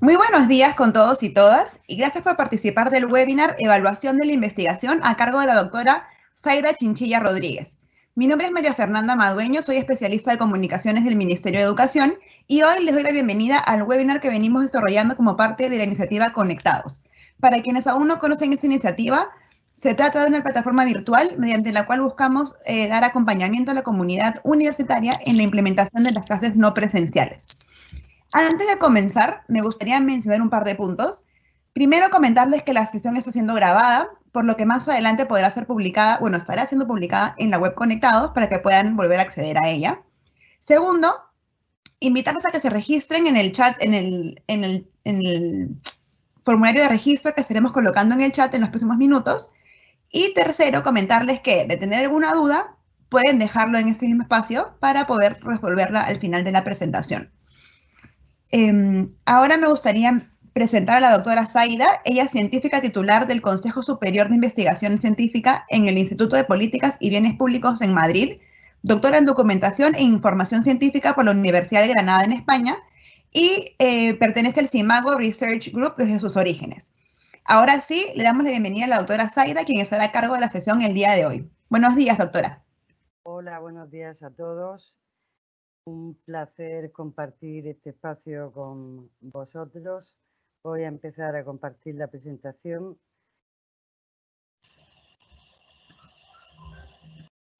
Muy buenos días con todos y todas y gracias por participar del webinar Evaluación de la Investigación a cargo de la doctora Zaida Chinchilla Rodríguez. Mi nombre es María Fernanda Madueño, soy especialista de comunicaciones del Ministerio de Educación y hoy les doy la bienvenida al webinar que venimos desarrollando como parte de la iniciativa Conectados. Para quienes aún no conocen esta iniciativa, se trata de una plataforma virtual mediante la cual buscamos dar acompañamiento a la comunidad universitaria en la implementación de las clases no presenciales. Antes de comenzar, me gustaría mencionar un par de puntos. Primero, comentarles que la sesión está siendo grabada, por lo que más adelante podrá ser publicada, bueno, estará siendo publicada en la web Conectados para que puedan volver a acceder a ella. Segundo, invitarlos a que se registren en el chat, en el formulario de registro que estaremos colocando en el chat en los próximos minutos. Y tercero, comentarles que de tener alguna duda, pueden dejarlo en este mismo espacio para poder resolverla al final de la presentación. Ahora me gustaría presentar a la doctora Zaida. Ella es científica titular del Consejo Superior de Investigación Científica en el Instituto de Políticas y Bienes Públicos en Madrid, doctora en Documentación e Información Científica por la Universidad de Granada en España y pertenece al CIMAGO Research Group desde sus orígenes. Ahora sí, le damos la bienvenida a la doctora Zaida, quien estará a cargo de la sesión el día de hoy. Buenos días, doctora. Hola, buenos días a todos. Un placer compartir este espacio con vosotros. Voy a empezar a compartir la presentación.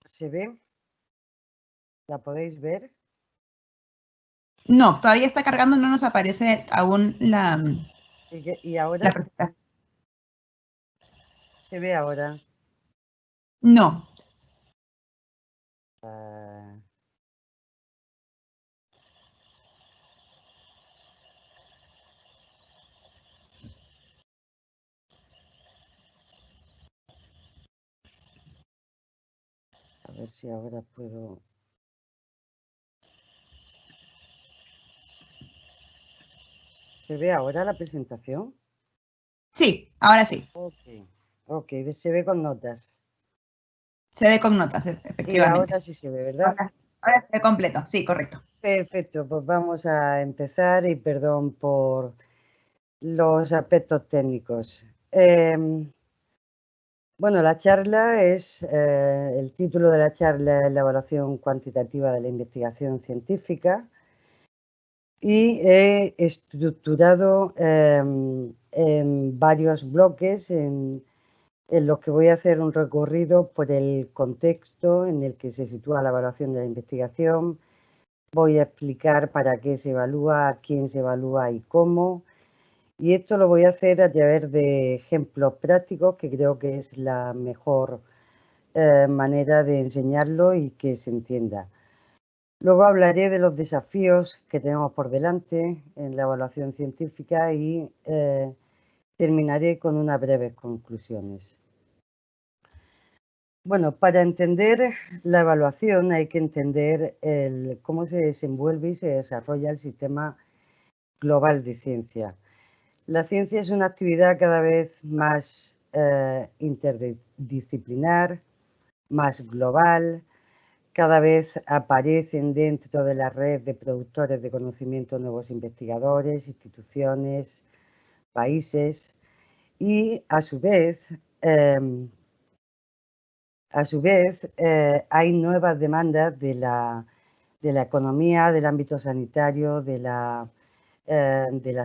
¿Se ve? ¿La podéis ver? No, todavía está cargando, no nos aparece aún ¿Y ahora? la presentación. ¿Se ve ahora? No. A ver si ahora puedo... ¿Se ve ahora la presentación? Sí, ahora sí. Ok, se ve con notas. Se ve con notas, Y efectivamente. ahora sí se ve, ¿verdad? Ahora se ve completo, sí, correcto. Perfecto, pues vamos a empezar y perdón por los aspectos técnicos. Bueno, la charla es, el título de la charla es la evaluación cuantitativa de la investigación científica y he estructurado en varios bloques en los que voy a hacer un recorrido por el contexto en el que se sitúa la evaluación de la investigación. Voy a explicar para qué se evalúa, quién se evalúa y cómo. Y esto lo voy a hacer a través de ejemplos prácticos, que creo que es la mejor manera de enseñarlo y que se entienda. Luego hablaré de los desafíos que tenemos por delante en la evaluación científica y terminaré con unas breves conclusiones. Bueno, para entender la evaluación hay que entender cómo se desenvuelve y se desarrolla el sistema global de ciencia. La ciencia es una actividad cada vez más interdisciplinar, más global, cada vez aparecen dentro de la red de productores de conocimiento nuevos investigadores, instituciones, países y a su vez hay nuevas demandas de la economía, del ámbito sanitario, de la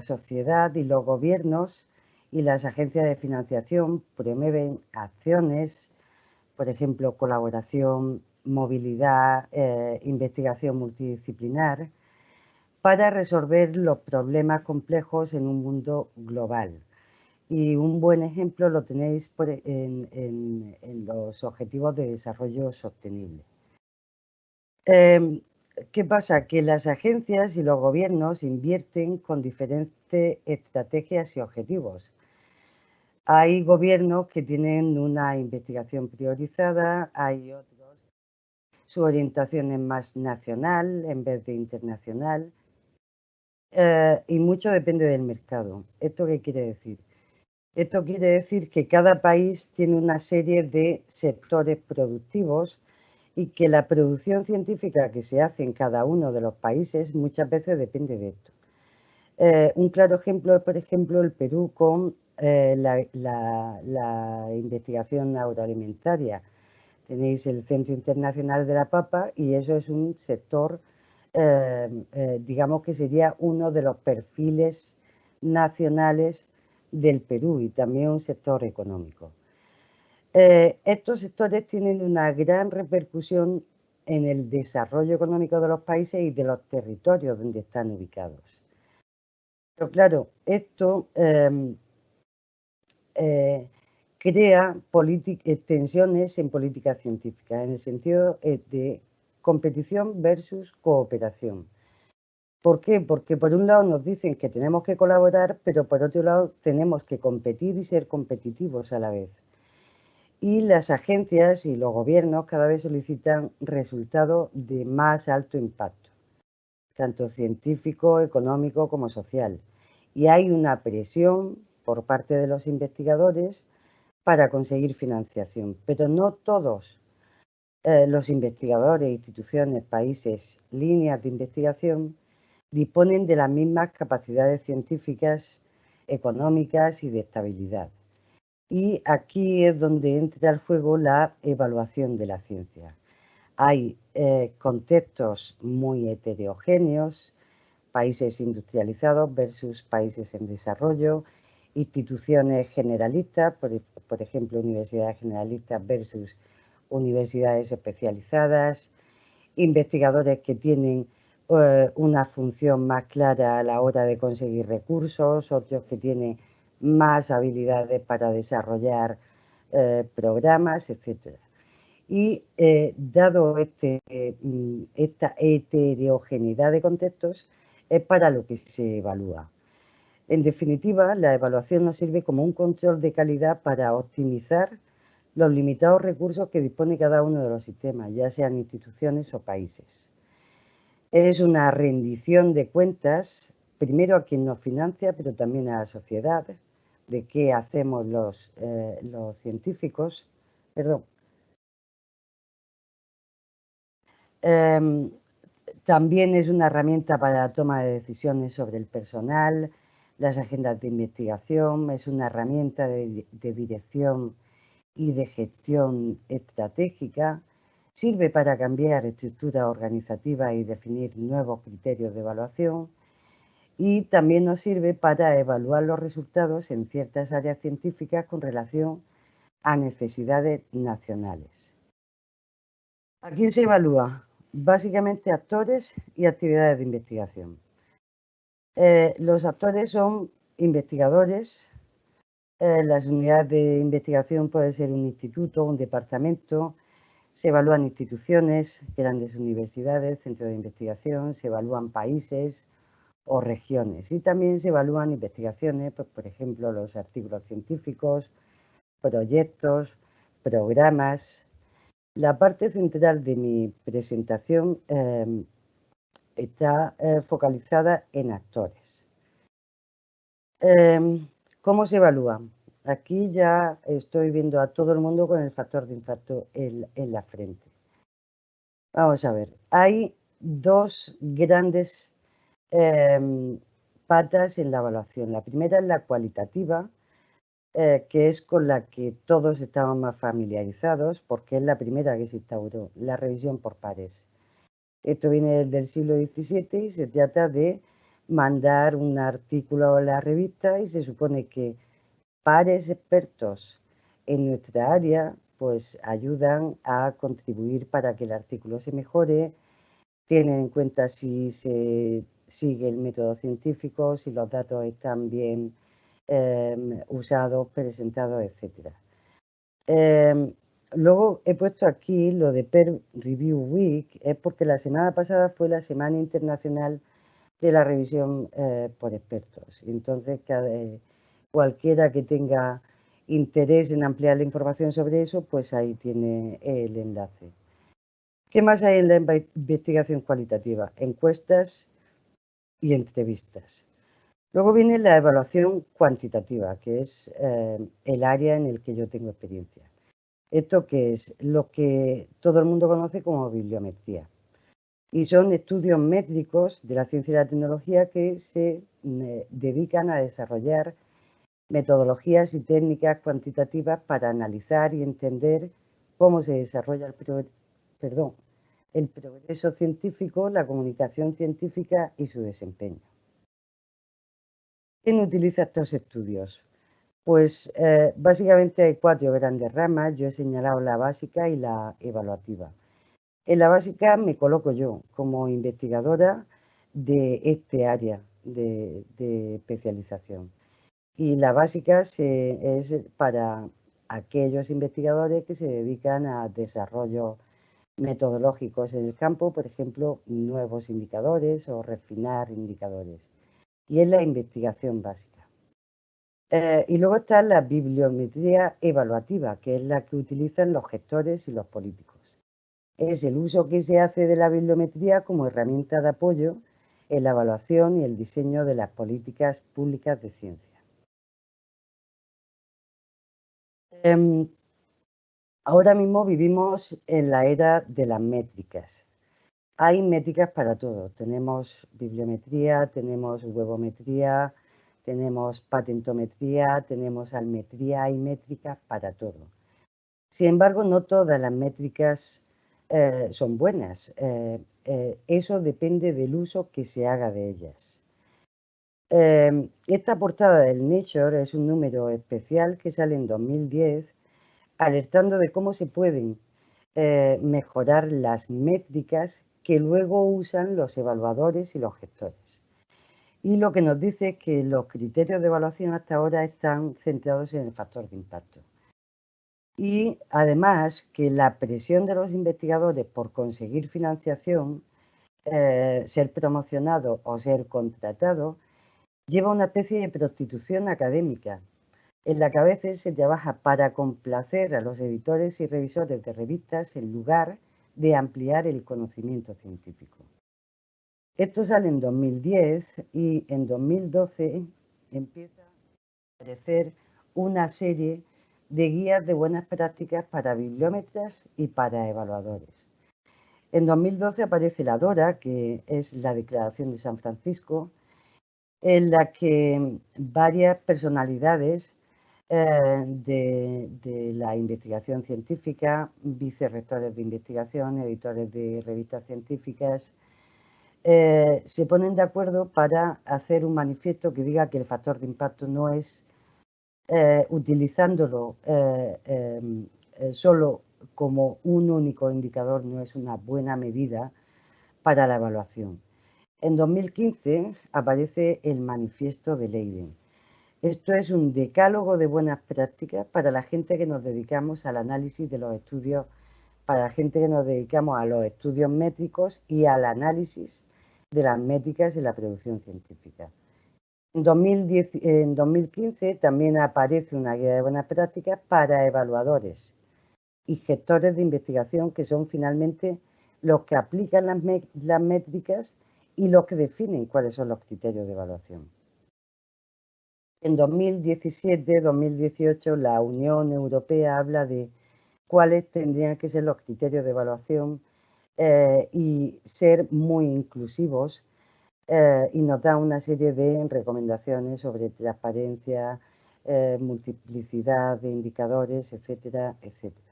sociedad y los gobiernos y las agencias de financiación promueven acciones, por ejemplo, colaboración, movilidad, investigación multidisciplinar, para resolver los problemas complejos en un mundo global. Y un buen ejemplo lo tenéis en los Objetivos de Desarrollo Sostenible. ¿Qué pasa? Que las agencias y los gobiernos invierten con diferentes estrategias y objetivos. Hay gobiernos que tienen una investigación priorizada, hay otros, su orientación es más nacional en vez de internacional, y mucho depende del mercado. ¿Esto qué quiere decir? Esto quiere decir que cada país tiene una serie de sectores productivos y que la producción científica que se hace en cada uno de los países muchas veces depende de esto. Un claro ejemplo es, por ejemplo, el Perú con la investigación agroalimentaria. Tenéis el Centro Internacional de la Papa y eso es un sector, digamos que sería uno de los perfiles nacionales del Perú y también un sector económico. Estos sectores tienen una gran repercusión en el desarrollo económico de los países y de los territorios donde están ubicados. Pero claro, esto crea tensiones en política científica, en el sentido de competición versus cooperación. ¿Por qué? Porque por un lado nos dicen que tenemos que colaborar, pero por otro lado tenemos que competir y ser competitivos a la vez. Y las agencias y los gobiernos cada vez solicitan resultados de más alto impacto, tanto científico, económico como social. Y hay una presión por parte de los investigadores para conseguir financiación, pero no todos los investigadores, instituciones, países, líneas de investigación disponen de las mismas capacidades científicas, económicas y de estabilidad. Y aquí es donde entra al juego la evaluación de la ciencia. Hay contextos muy heterogéneos, países industrializados versus países en desarrollo, instituciones generalistas, por ejemplo, universidades generalistas versus universidades especializadas, investigadores que tienen una función más clara a la hora de conseguir recursos, otros que tienen más habilidades para desarrollar programas, etc. Y dado esta heterogeneidad de contextos, es para lo que se evalúa. En definitiva, la evaluación nos sirve como un control de calidad para optimizar los limitados recursos que dispone cada uno de los sistemas, ya sean instituciones o países. Es una rendición de cuentas, primero a quien nos financia, pero también a la sociedad, de qué hacemos los científicos. Perdón. También es una herramienta para la toma de decisiones sobre el personal, las agendas de investigación, es una herramienta de dirección y de gestión estratégica, sirve para cambiar estructuras organizativas y definir nuevos criterios de evaluación y también nos sirve para evaluar los resultados en ciertas áreas científicas con relación a necesidades nacionales. ¿A quién se evalúa? Básicamente actores y actividades de investigación. Los actores son investigadores. Las unidades de investigación pueden ser un instituto, un departamento. Se evalúan instituciones, grandes universidades, centros de investigación, se evalúan países o regiones. Y también se evalúan investigaciones, pues, por ejemplo, los artículos científicos, proyectos, programas. La parte central de mi presentación está focalizada en actores. ¿Cómo se evalúa? Aquí ya estoy viendo a todo el mundo con el factor de impacto en la frente. Vamos a ver, hay dos grandes patas en la evaluación. La primera es la cualitativa, que es con la que todos estamos más familiarizados, porque es la primera que se instauró, la revisión por pares. Esto viene del siglo XVII y se trata de mandar un artículo a la revista y se supone que pares expertos en nuestra área pues ayudan a contribuir para que el artículo se mejore, tienen en cuenta si se sigue el método científico, si los datos están bien usados, presentados, etc. Luego he puesto aquí lo de Peer Review Week, es porque la semana pasada fue la Semana Internacional de la Revisión por Expertos. Entonces, cualquiera que tenga interés en ampliar la información sobre eso, pues ahí tiene el enlace. ¿Qué más hay en la investigación cualitativa? Encuestas y entrevistas. Luego viene la evaluación cuantitativa, que es el área en el que yo tengo experiencia. Esto que es lo que todo el mundo conoce como bibliometría. y son estudios métricos de la ciencia y la tecnología que se dedican a desarrollar metodologías y técnicas cuantitativas para analizar y entender cómo se desarrolla el progreso científico, la comunicación científica y su desempeño. ¿Quién utiliza estos estudios? Pues básicamente hay 4 grandes ramas. Yo he señalado la básica y la evaluativa. En la básica me coloco yo como investigadora de este área de especialización. Y la básica es para aquellos investigadores que se dedican a desarrollo metodológicos en el campo, por ejemplo, nuevos indicadores o refinar indicadores. Y es la investigación básica. Y luego está la bibliometría evaluativa, que es la que utilizan los gestores y los políticos. Es el uso que se hace de la bibliometría como herramienta de apoyo en la evaluación y el diseño de las políticas públicas de ciencia. Ahora mismo vivimos en la era de las métricas. Hay métricas para todo. Tenemos bibliometría, tenemos huevometría, tenemos patentometría, tenemos almetría, hay métricas para todo. Sin embargo, no todas las métricas son buenas. Eso depende del uso que se haga de ellas. Esta portada del Nature es un número especial que sale en 2010, alertando de cómo se pueden mejorar las métricas que luego usan los evaluadores y los gestores. Y lo que nos dice es que los criterios de evaluación hasta ahora están centrados en el factor de impacto. Y además que la presión de los investigadores por conseguir financiación, ser promocionado o ser contratado, lleva una especie de prostitución académica, en la que a veces se trabaja para complacer a los editores y revisores de revistas en lugar de ampliar el conocimiento científico. Esto sale en 2010 y en 2012 empieza a aparecer una serie de guías de buenas prácticas para bibliómetras y para evaluadores. En 2012 aparece la DORA, que es la Declaración de San Francisco, en la que varias personalidades de la investigación científica, vicerrectores de investigación, editores de revistas científicas, se ponen de acuerdo para hacer un manifiesto que diga que el factor de impacto no es utilizándolo solo como un único indicador, no es una buena medida para la evaluación. En 2015 aparece el manifiesto de Leiden. Esto es un decálogo de buenas prácticas para la gente que nos dedicamos al análisis de los estudios, para la gente que nos dedicamos a los estudios métricos y al análisis de las métricas en la producción científica. En 2015 también aparece una guía de buenas prácticas para evaluadores y gestores de investigación, que son finalmente los que aplican las métricas y los que definen cuáles son los criterios de evaluación. En 2017-2018 la Unión Europea habla de cuáles tendrían que ser los criterios de evaluación y ser muy inclusivos, y nos da una serie de recomendaciones sobre transparencia, multiplicidad de indicadores, etcétera, etcétera.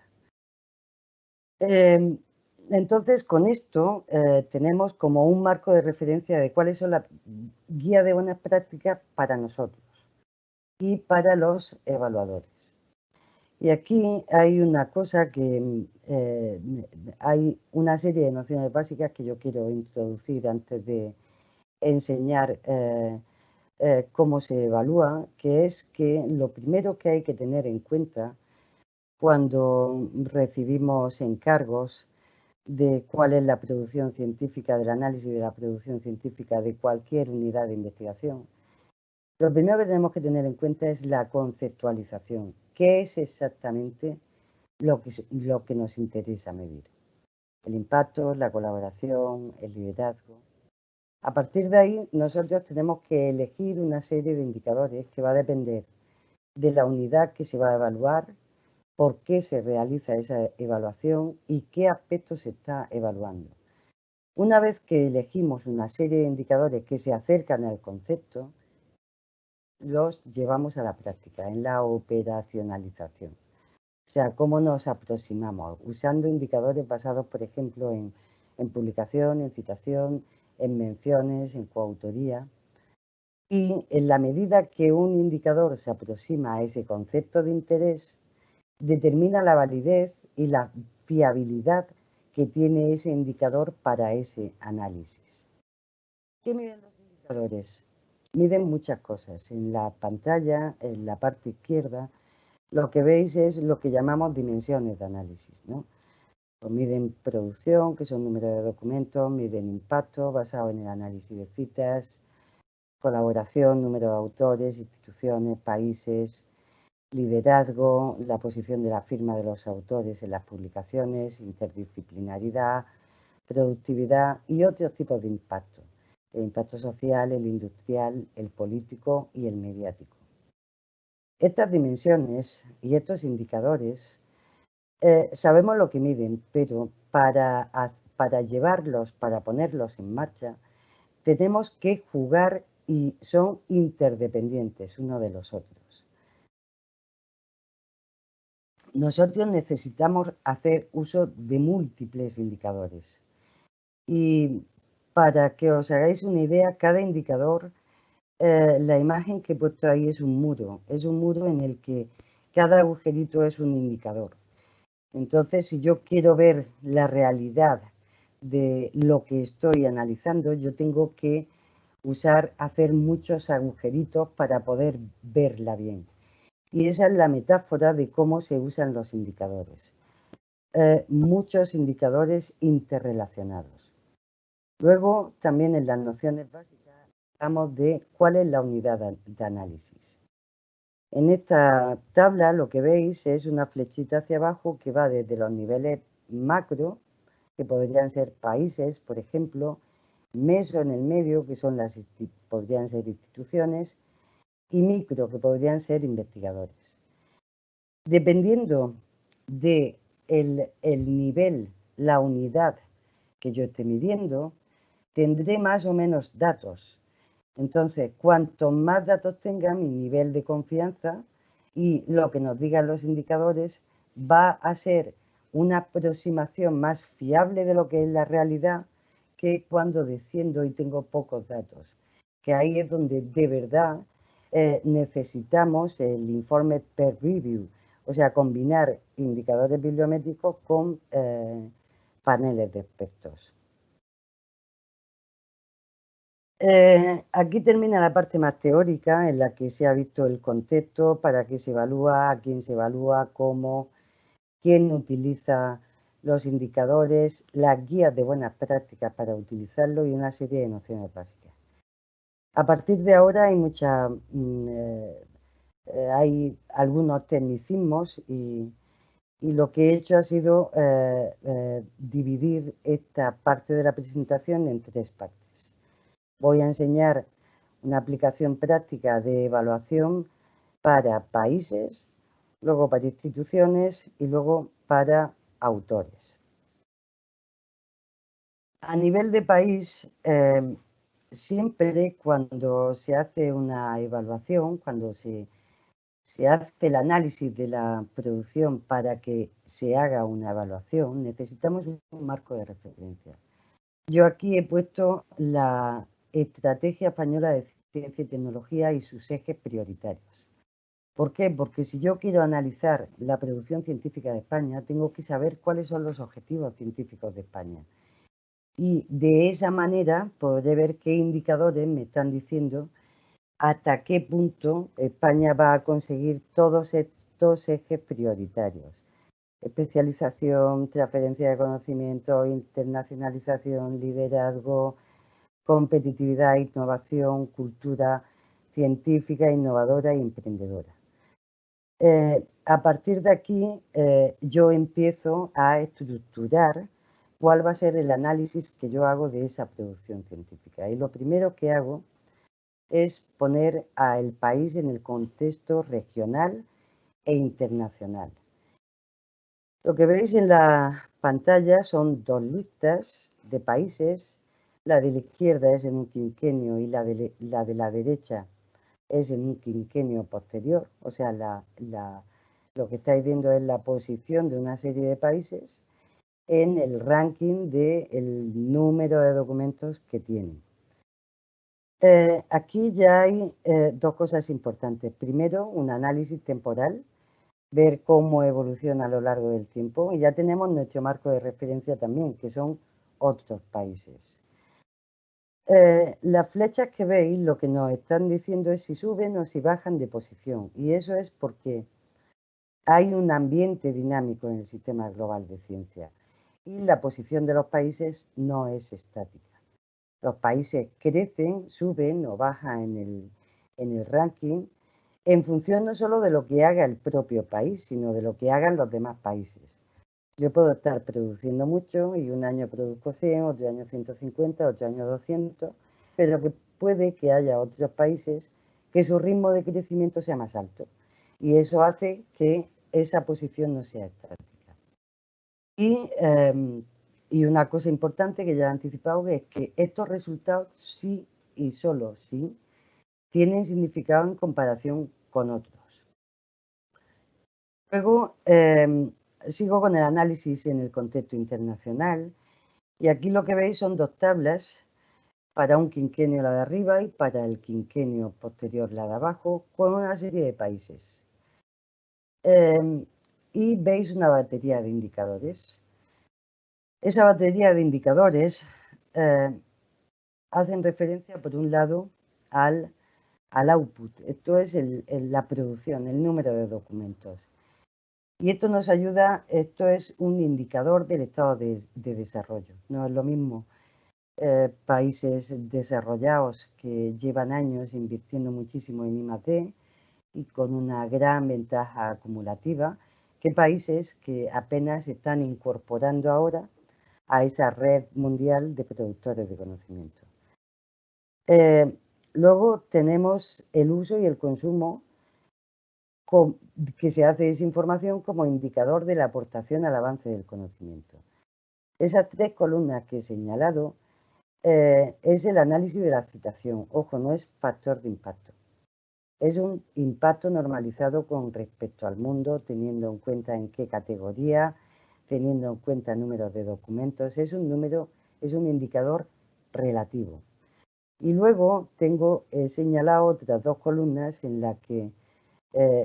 Entonces, con esto tenemos como un marco de referencia de cuáles son las guías de buenas prácticas para nosotros y para los evaluadores. Y aquí hay una cosa que hay una serie de nociones básicas que yo quiero introducir antes de enseñar cómo se evalúa, que es que lo primero que hay que tener en cuenta cuando recibimos encargos de cuál es la producción científica, del análisis de la producción científica de cualquier unidad de investigación, lo primero que tenemos que tener en cuenta es la conceptualización. ¿Qué es exactamente lo que nos interesa medir? El impacto, la colaboración, el liderazgo. A partir de ahí, nosotros tenemos que elegir una serie de indicadores que va a depender de la unidad que se va a evaluar, por qué se realiza esa evaluación y qué aspectos se está evaluando. Una vez que elegimos una serie de indicadores que se acercan al concepto, los llevamos a la práctica, en la operacionalización. O sea, cómo nos aproximamos, usando indicadores basados, por ejemplo, en publicación, en citación, en menciones, en coautoría. Y en la medida que un indicador se aproxima a ese concepto de interés, determina la validez y la fiabilidad que tiene ese indicador para ese análisis. ¿Qué miden los indicadores? Miden muchas cosas. En la pantalla, en la parte izquierda, lo que veis es lo que llamamos dimensiones de análisis, ¿no? Pues miden producción, que son número de documentos, miden impacto basado en el análisis de citas, colaboración, número de autores, instituciones, países, liderazgo, la posición de la firma de los autores en las publicaciones, interdisciplinaridad, productividad y otros tipos de impacto. El impacto social, el industrial, el político y el mediático. Estas dimensiones y estos indicadores sabemos lo que miden, pero para llevarlos, para ponerlos en marcha, tenemos que jugar y son interdependientes uno de los otros. Nosotros necesitamos hacer uso de múltiples indicadores. Y para que os hagáis una idea, cada indicador, la imagen que he puesto ahí es un muro en el que cada agujerito es un indicador. Entonces, si yo quiero ver la realidad de lo que estoy analizando, yo tengo que hacer muchos agujeritos para poder verla bien. Y esa es la metáfora de cómo se usan los indicadores. Muchos indicadores interrelacionados. Luego, también en las nociones básicas, hablamos de cuál es la unidad de análisis. En esta tabla lo que veis es una flechita hacia abajo que va desde los niveles macro, que podrían ser países, por ejemplo, meso en el medio, que son podrían ser instituciones, y micro, que podrían ser investigadores. Dependiendo de el nivel, la unidad que yo esté midiendo, tendré más o menos datos. Entonces, cuanto más datos tenga, mi nivel de confianza y lo que nos digan los indicadores va a ser una aproximación más fiable de lo que es la realidad que cuando desciendo y tengo pocos datos. Que ahí es donde de verdad necesitamos el informe peer review, o sea, combinar indicadores bibliométricos con paneles de expertos. Aquí termina la parte más teórica, en la que se ha visto el contexto, para qué se evalúa, a quién se evalúa, cómo, quién utiliza los indicadores, las guías de buenas prácticas para utilizarlo y una serie de nociones básicas. A partir de ahora hay algunos tecnicismos y lo que he hecho ha sido dividir esta parte de la presentación en tres partes. Voy a enseñar una aplicación práctica de evaluación para países, luego para instituciones y luego para autores. A nivel de país, siempre cuando se hace una evaluación, cuando se hace el análisis de la producción para que se haga una evaluación, necesitamos un marco de referencia. Yo aquí he puesto la Estrategia Española de Ciencia y Tecnología y sus ejes prioritarios. ¿Por qué? Porque si yo quiero analizar la producción científica de España, tengo que saber cuáles son los objetivos científicos de España. Y de esa manera podré ver qué indicadores me están diciendo hasta qué punto España va a conseguir todos estos ejes prioritarios. Especialización, transferencia de conocimiento, internacionalización, liderazgo, competitividad, innovación, cultura científica, innovadora e emprendedora. A partir de aquí, yo empiezo a estructurar cuál va a ser el análisis que yo hago de esa producción científica. Y lo primero que hago es poner al país en el contexto regional e internacional. Lo que veis en la pantalla son dos listas de países. La de la izquierda es en un quinquenio y la de la derecha es en un quinquenio posterior. O sea, lo que estáis viendo es la posición de una serie de países en el ranking del número de documentos que tienen. Aquí ya hay dos cosas importantes. Primero, un análisis temporal, ver cómo evoluciona a lo largo del tiempo. Y ya tenemos nuestro marco de referencia también, que son otros países. Las flechas que veis lo que nos están diciendo es si suben o si bajan de posición. Y eso es porque hay un ambiente dinámico en el sistema global de ciencia. Y la posición de los países no es estática. Los países crecen, suben o bajan en el ranking en función no solo de lo que haga el propio país, sino de lo que hagan los demás países. Yo puedo estar produciendo mucho y un año produzco 100, otro año 150, otro año 200, pero que puede que haya otros países que su ritmo de crecimiento sea más alto. Y eso hace que esa posición no sea estática. Y una cosa importante que ya he anticipado es que estos resultados sí y solo sí tienen significado en comparación con otros. Luego sigo con el análisis en el contexto internacional y aquí lo que veis son dos tablas para un quinquenio la de arriba y para el quinquenio posterior la de abajo con una serie de países. Y veis una batería de indicadores. Esa batería de indicadores hacen referencia, por un lado, al output. Esto es la producción, el número de documentos. Y esto nos ayuda, esto es un indicador del estado de desarrollo. No es lo mismo países desarrollados que llevan años invirtiendo muchísimo en I+D y con una gran ventaja acumulativa, que países que apenas están incorporando ahora a esa red mundial de productores de conocimiento. Luego tenemos el uso y el consumo que se hace de esa información como indicador de la aportación al avance del conocimiento. Esas tres columnas que he señalado es el análisis de la citación. Ojo, no es factor de impacto. Es un impacto normalizado con respecto al mundo, teniendo en cuenta en qué categoría, teniendo en cuenta números de documentos. Es un indicador relativo. Y luego tengo señalado otras dos columnas en las que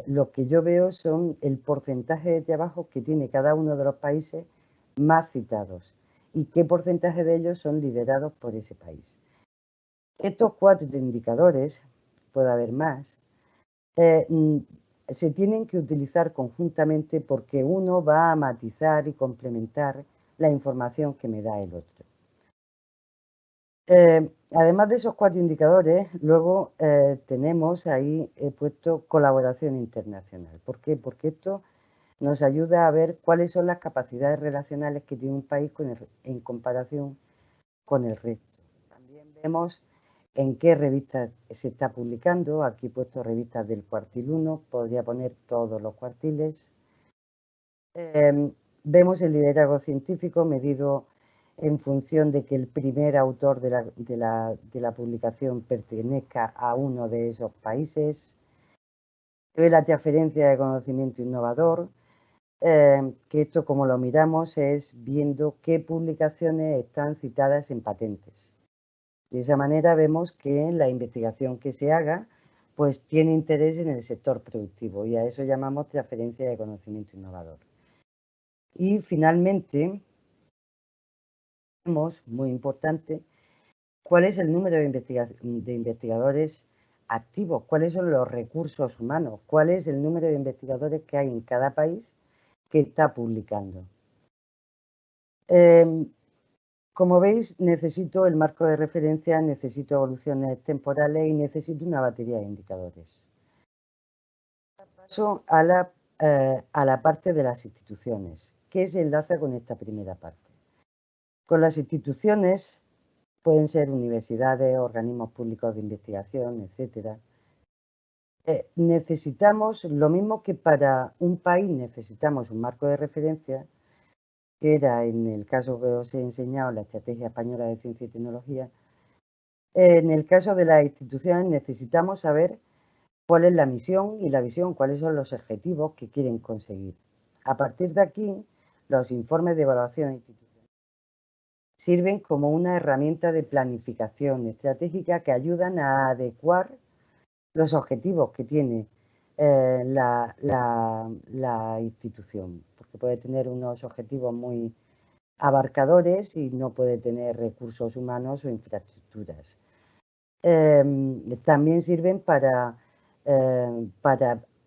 lo que yo veo son el porcentaje de trabajos que tiene cada uno de los países más citados y qué porcentaje de ellos son liderados por ese país. Estos cuatro indicadores, puede haber más, se tienen que utilizar conjuntamente porque uno va a matizar y complementar la información que me da el otro. Además de esos cuatro indicadores, luego tenemos ahí, he puesto colaboración internacional. ¿Por qué? Porque esto nos ayuda a ver cuáles son las capacidades relacionales que tiene un país en comparación con el resto. También vemos en qué revistas se está publicando. Aquí he puesto revistas del cuartil 1, podría poner todos los cuartiles. Vemos el liderazgo científico medido en función de que el primer autor de la publicación pertenezca a uno de esos países. Ve la transferencia de conocimiento innovador, que esto como lo miramos es viendo qué publicaciones están citadas en patentes. De esa manera vemos que la investigación que se haga pues tiene interés en el sector productivo y a eso llamamos transferencia de conocimiento innovador. Y finalmente, muy importante, cuál es el número de investigadores activos, cuáles son los recursos humanos, cuál es el número de investigadores que hay en cada país que está publicando. Como veis, necesito el marco de referencia, necesito evoluciones temporales y necesito una batería de indicadores. Paso a la parte de las instituciones, que se enlaza con esta primera parte. Con las instituciones, pueden ser universidades, organismos públicos de investigación, etcétera. Necesitamos, lo mismo que para un país necesitamos un marco de referencia, que era, en el caso que os he enseñado, la Estrategia Española de Ciencia y Tecnología, en el caso de las instituciones necesitamos saber cuál es la misión y la visión, cuáles son los objetivos que quieren conseguir. A partir de aquí, los informes de evaluación institucional sirven como una herramienta de planificación estratégica que ayudan a adecuar los objetivos que tiene la institución, porque puede tener unos objetivos muy abarcadores y no puede tener recursos humanos o infraestructuras. También sirven para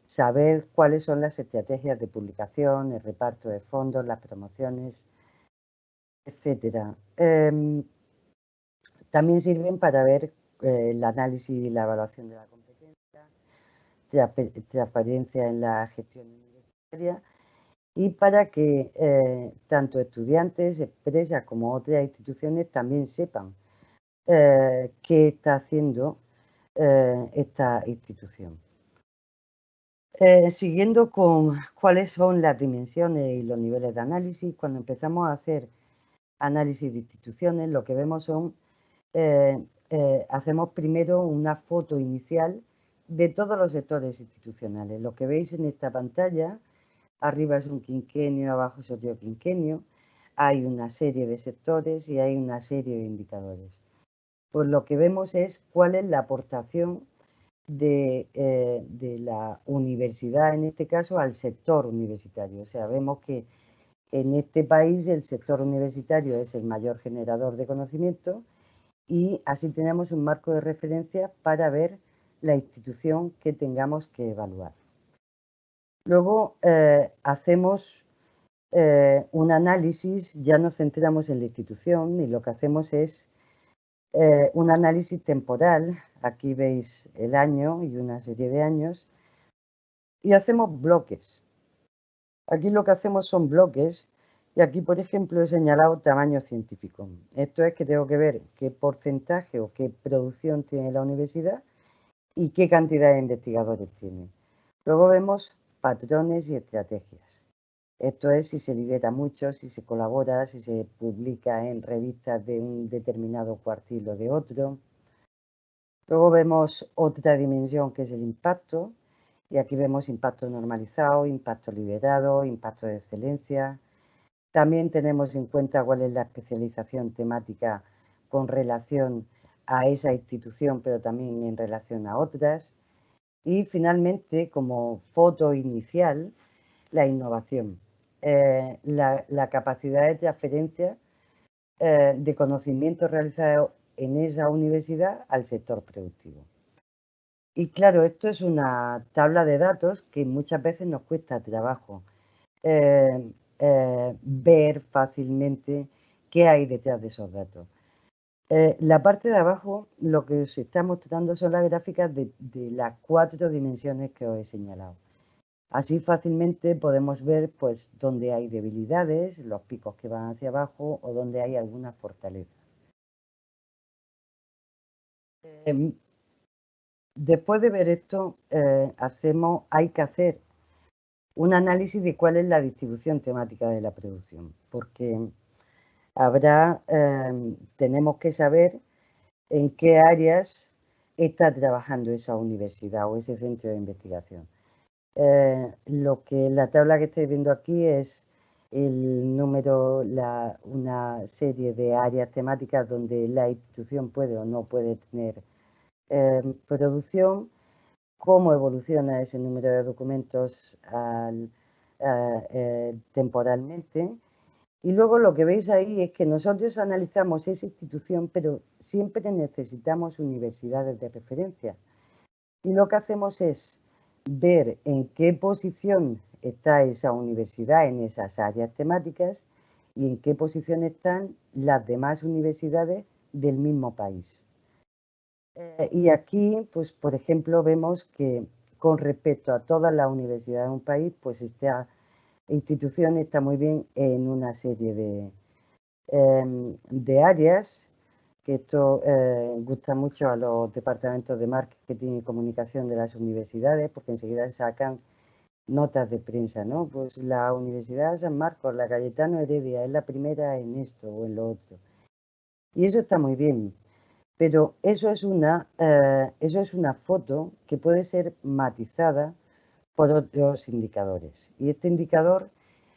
saber cuáles son las estrategias de publicación, el reparto de fondos, las promociones, etcétera. También sirven para ver el análisis y la evaluación de la competencia, transparencia en la gestión universitaria y para que tanto estudiantes, empresas como otras instituciones también sepan qué está haciendo esta institución. Siguiendo con cuáles son las dimensiones y los niveles de análisis, cuando empezamos a hacer análisis de instituciones, lo que vemos son, hacemos primero una foto inicial de todos los sectores institucionales. Lo que veis en esta pantalla, arriba es un quinquenio, abajo es otro quinquenio, hay una serie de sectores y hay una serie de indicadores. Pues lo que vemos es cuál es la aportación de la universidad, en este caso, al sector universitario. O sea, vemos que en este país el sector universitario es el mayor generador de conocimiento y así tenemos un marco de referencia para ver la institución que tengamos que evaluar. Luego hacemos un análisis, ya nos centramos en la institución y lo que hacemos es un análisis temporal. Aquí veis el año y una serie de años y hacemos bloques. Aquí lo que hacemos son bloques y aquí, por ejemplo, he señalado tamaño científico. Esto es que tengo que ver qué porcentaje o qué producción tiene la universidad y qué cantidad de investigadores tiene. Luego vemos patrones y estrategias. Esto es si se libera mucho, si se colabora, si se publica en revistas de un determinado cuartil o de otro. Luego vemos otra dimensión que es el impacto. Y aquí vemos impacto normalizado, impacto liberado, impacto de excelencia. También tenemos en cuenta cuál es la especialización temática con relación a esa institución, pero también en relación a otras. Y finalmente, como foto inicial, la innovación, la capacidad de transferencia de conocimiento realizado en esa universidad al sector productivo. Y claro, esto es una tabla de datos que muchas veces nos cuesta trabajo ver fácilmente qué hay detrás de esos datos. La parte de abajo, lo que os está mostrando son las gráficas de las 4 dimensiones que os he señalado. Así fácilmente podemos ver pues dónde hay debilidades, los picos que van hacia abajo o dónde hay alguna fortaleza. Después de ver esto, hay que hacer un análisis de cuál es la distribución temática de la producción, porque tenemos que saber en qué áreas está trabajando esa universidad o ese centro de investigación. Lo que la tabla que estáis viendo aquí es el número, una serie de áreas temáticas donde la institución puede o no puede tener producción, cómo evoluciona ese número de documentos temporalmente. Y luego lo que veis ahí es que nosotros analizamos esa institución, pero siempre necesitamos universidades de referencia. Y lo que hacemos es ver en qué posición está esa universidad en esas áreas temáticas y en qué posición están las demás universidades del mismo país. Y aquí, pues, por ejemplo, vemos que con respecto a todas las universidades de un país, pues esta institución está muy bien en una serie de áreas, que esto gusta mucho a los departamentos de marketing y comunicación de las universidades, porque enseguida sacan notas de prensa, ¿no? Pues la Universidad de San Marcos, la Cayetano Heredia, es la primera en esto o en lo otro. Y eso está muy bien, pero eso es una foto que puede ser matizada por otros indicadores. Y este indicador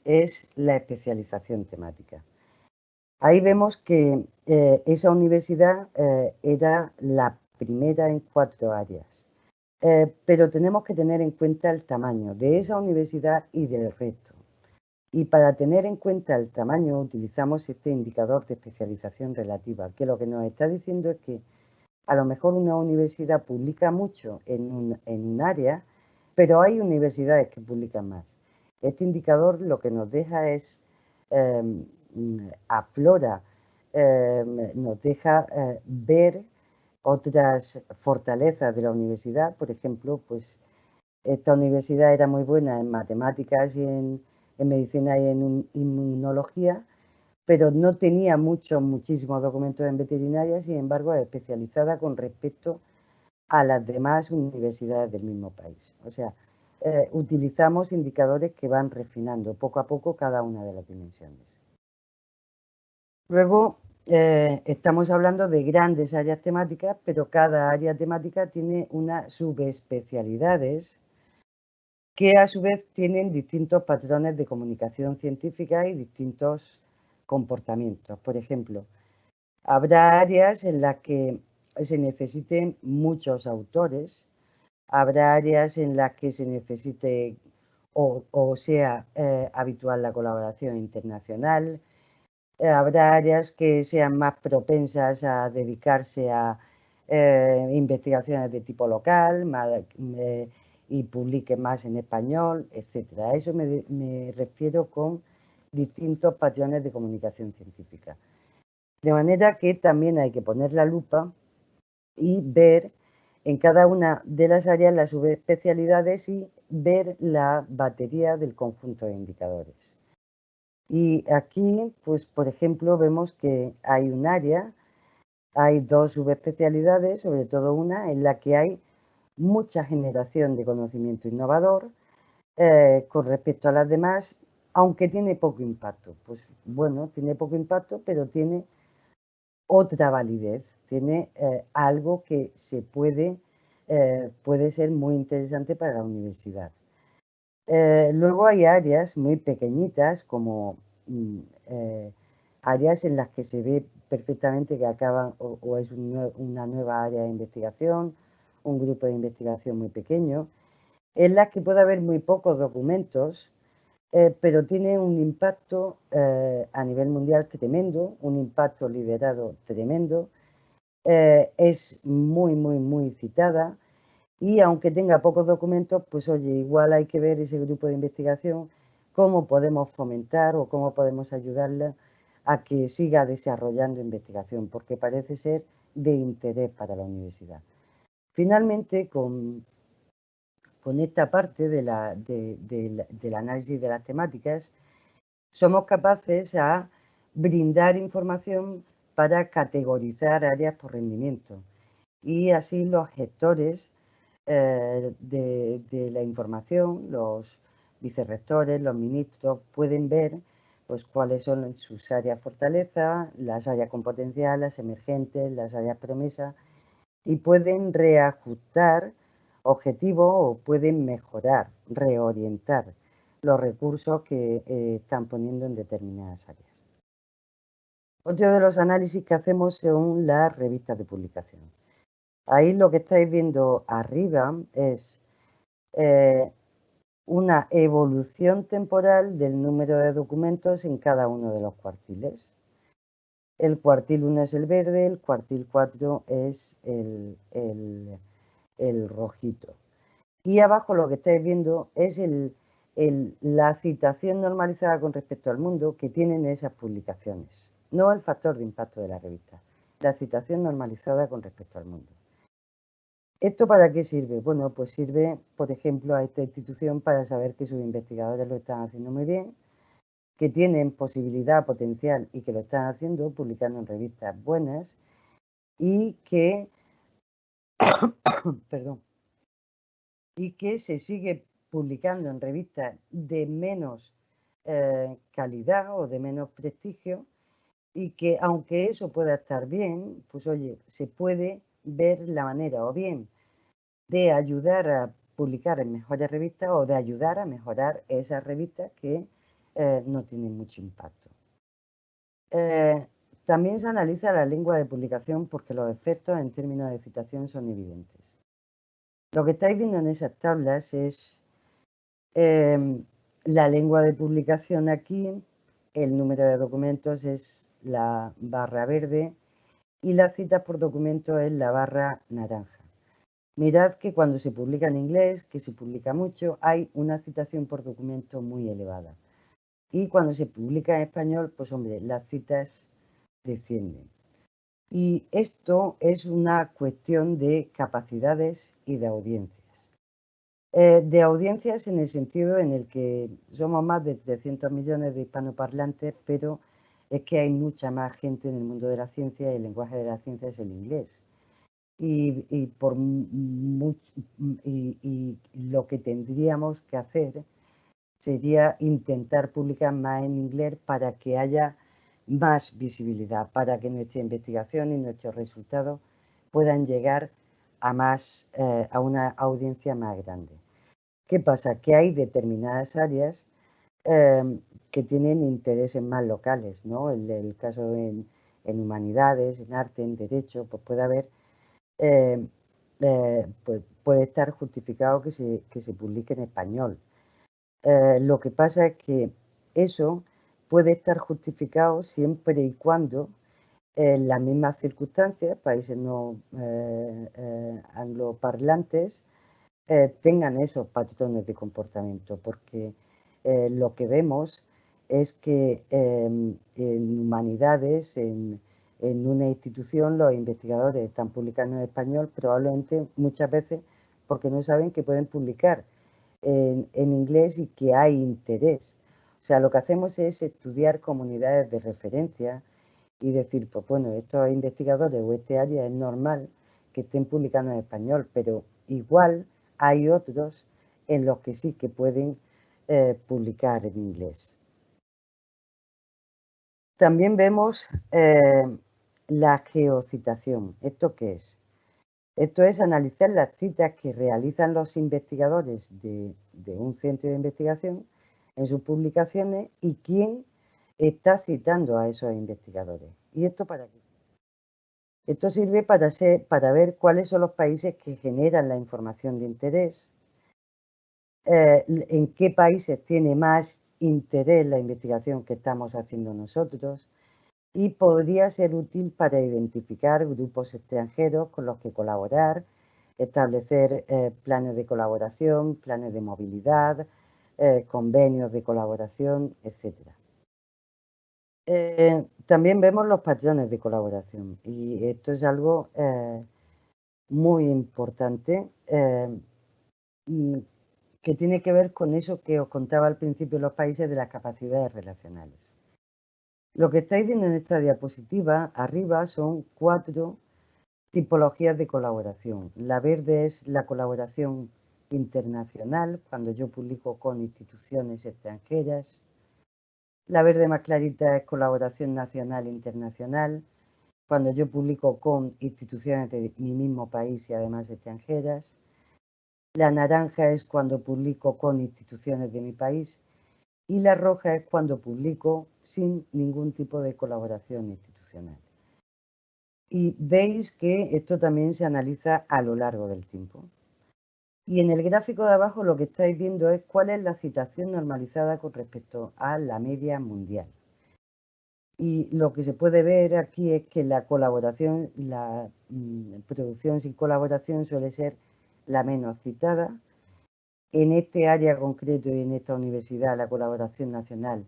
es la especialización temática. Ahí vemos que esa universidad era la primera en 4 áreas. Pero tenemos que tener en cuenta el tamaño de esa universidad y del resto. Y para tener en cuenta el tamaño utilizamos este indicador de especialización relativa, que lo que nos está diciendo es que a lo mejor una universidad publica mucho en un área, pero hay universidades que publican más. Este indicador lo que nos deja es, aflora, nos deja ver otras fortalezas de la universidad. Por ejemplo, pues esta universidad era muy buena en matemáticas y en medicina y en inmunología, pero no tenía muchísimos documentos en veterinaria, sin embargo, es especializada con respecto a las demás universidades del mismo país. O sea, utilizamos indicadores que van refinando poco a poco cada una de las dimensiones. Luego, estamos hablando de grandes áreas temáticas, pero cada área temática tiene unas subespecialidades que a su vez tienen distintos patrones de comunicación científica y distintos comportamientos. Por ejemplo, habrá áreas en las que se necesiten muchos autores, habrá áreas en las que se necesite o sea habitual la colaboración internacional, habrá áreas que sean más propensas a dedicarse a investigaciones de tipo local y publiquen más en español, etcétera. A eso me refiero con distintos patrones de comunicación científica. De manera que también hay que poner la lupa y ver en cada una de las áreas las subespecialidades y ver la batería del conjunto de indicadores. Y aquí, pues por ejemplo, vemos que hay un área, hay 2 subespecialidades, sobre todo una en la que hay mucha generación de conocimiento innovador con respecto a las demás, aunque tiene poco impacto. Pues bueno, tiene poco impacto, pero tiene otra validez, tiene algo que puede ser muy interesante para la universidad. Luego hay áreas muy pequeñitas como áreas en las que se ve perfectamente que acaban o es una nueva área de investigación, un grupo de investigación muy pequeño, en las que puede haber muy pocos documentos, pero tiene un impacto a nivel mundial tremendo, un impacto liderado tremendo, es muy citada. Y aunque tenga pocos documentos, pues oye, igual hay que ver ese grupo de investigación, cómo podemos fomentar o cómo podemos ayudarla a que siga desarrollando investigación, porque parece ser de interés para la universidad. Finalmente, con esta parte del análisis de las temáticas, somos capaces a brindar información para categorizar áreas por rendimiento. Y así los gestores de la información, los vicerrectores, los ministros, pueden ver pues cuáles son sus áreas fortaleza, las áreas con potencial, las emergentes, las áreas promesa, y pueden reajustar objetivos o pueden mejorar, reorientar los recursos que están poniendo en determinadas áreas. Otro de los análisis que hacemos son las revistas de publicación. Ahí lo que estáis viendo arriba es una evolución temporal del número de documentos en cada uno de los cuartiles. El cuartil 1 es el verde, el cuartil 4 es el rojito. Y abajo lo que estáis viendo es la citación normalizada con respecto al mundo que tienen esas publicaciones, no el factor de impacto de la revista, la citación normalizada con respecto al mundo. ¿Esto para qué sirve? Bueno, pues sirve, por ejemplo, a esta institución para saber que sus investigadores lo están haciendo muy bien, que tienen posibilidad, potencial y que lo están haciendo publicando en revistas buenas y que, perdón, y que se sigue publicando en revistas de menos calidad o de menos prestigio, y que aunque eso pueda estar bien, pues oye, se puede ver la manera o bien de ayudar a publicar en mejores revistas o de ayudar a mejorar esas revistas que no tienen mucho impacto. También se analiza la lengua de publicación porque los efectos en términos de citación son evidentes. Lo que estáis viendo en esas tablas es la lengua de publicación aquí, el número de documentos es la barra verde y las citas por documento es la barra naranja. Mirad que cuando se publica en inglés, que se publica mucho, hay una citación por documento muy elevada. Y cuando se publica en español, pues hombre, las citas descienden. Y esto es una cuestión de capacidades y de audiencias. De audiencias en el sentido en el que somos más de 300 millones de hispanoparlantes, pero es que hay mucha más gente en el mundo de la ciencia y el lenguaje de la ciencia es el inglés. Y lo que tendríamos que hacer sería intentar publicar más en inglés para que haya más visibilidad, para que nuestra investigación y nuestros resultados puedan llegar a una audiencia más grande. ¿Qué pasa? Que hay determinadas áreas que tienen intereses más locales, ¿no? El caso en humanidades, en arte, en derecho, pues puede haber, pues puede estar justificado que se publique en español. Lo que pasa es que eso puede estar justificado siempre y cuando en las mismas circunstancias, países no angloparlantes, tengan esos patrones de comportamiento, porque lo que vemos es que en humanidades, en una institución, los investigadores están publicando en español, probablemente muchas veces porque no saben que pueden publicar en inglés y que hay interés. O sea, lo que hacemos es estudiar comunidades de referencia y decir, pues bueno, estos investigadores o este área es normal que estén publicando en español, pero igual hay otros en los que sí que pueden publicar en inglés. También vemos la geocitación. ¿Esto qué es? Esto es analizar las citas que realizan los investigadores de un centro de investigación en sus publicaciones y quién está citando a esos investigadores. ¿Y esto para qué? Esto sirve para ver cuáles son los países que generan la información de interés, en qué países tiene más interés la investigación que estamos haciendo nosotros, y podría ser útil para identificar grupos extranjeros con los que colaborar, establecer planes de colaboración, planes de movilidad, convenios de colaboración, etc. También vemos los patrones de colaboración y esto es algo muy importante que tiene que ver con eso que os contaba al principio de los países de las capacidades relacionales. Lo que estáis viendo en esta diapositiva arriba son 4 tipologías de colaboración. La verde es la colaboración internacional, cuando yo publico con instituciones extranjeras. La verde más clarita es colaboración nacional e internacional, cuando yo publico con instituciones de mi mismo país y además extranjeras. La naranja es cuando publico con instituciones de mi país y la roja es cuando publico sin ningún tipo de colaboración institucional. Y veis que esto también se analiza a lo largo del tiempo. Y en el gráfico de abajo lo que estáis viendo es cuál es la citación normalizada con respecto a la media mundial. Y lo que se puede ver aquí es que la colaboración, la producción sin colaboración suele ser la menos citada. En este área concreto y en esta universidad, la colaboración nacional,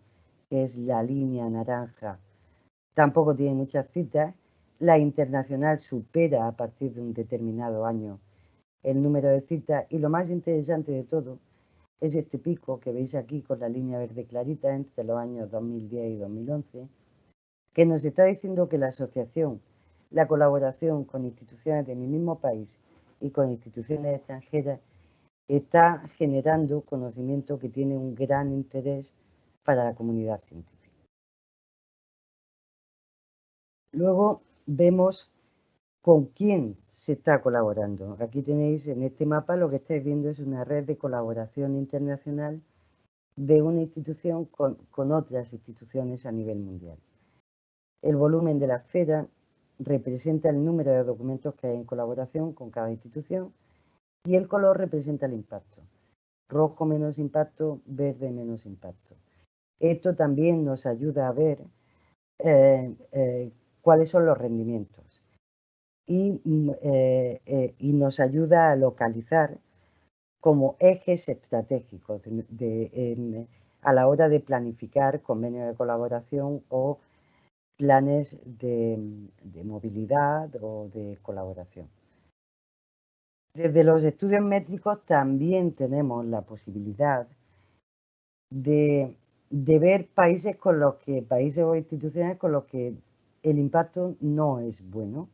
que es la línea naranja, tampoco tiene muchas citas. La internacional supera a partir de un determinado año el número de citas y lo más interesante de todo es este pico que veis aquí con la línea verde clarita entre los años 2010 y 2011, que nos está diciendo que la asociación, la colaboración con instituciones de mi mismo país y con instituciones extranjeras está generando conocimiento que tiene un gran interés para la comunidad científica. Luego vemos con quién se está colaborando. Aquí tenéis en este mapa, lo que estáis viendo es una red de colaboración internacional de una institución con otras instituciones a nivel mundial. El volumen de la esfera representa el número de documentos que hay en colaboración con cada institución y el color representa el impacto. Rojo menos impacto, verde menos impacto. Esto también nos ayuda a ver cuáles son los rendimientos y nos ayuda a localizar como ejes estratégicos a la hora de planificar convenios de colaboración o planes de movilidad o de colaboración. Desde los estudios métricos también tenemos la posibilidad de ver países o instituciones con los que el impacto no es bueno.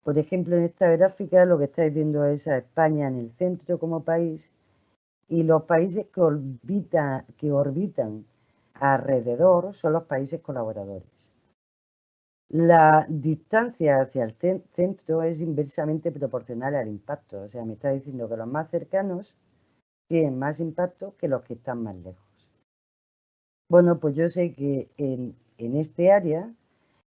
Por ejemplo, en esta gráfica lo que estáis viendo es a España en el centro como país y los países que orbitan alrededor son los países colaboradores. La distancia hacia el centro es inversamente proporcional al impacto. O sea, me está diciendo que los más cercanos tienen más impacto que los que están más lejos. Bueno, pues yo sé que en este área,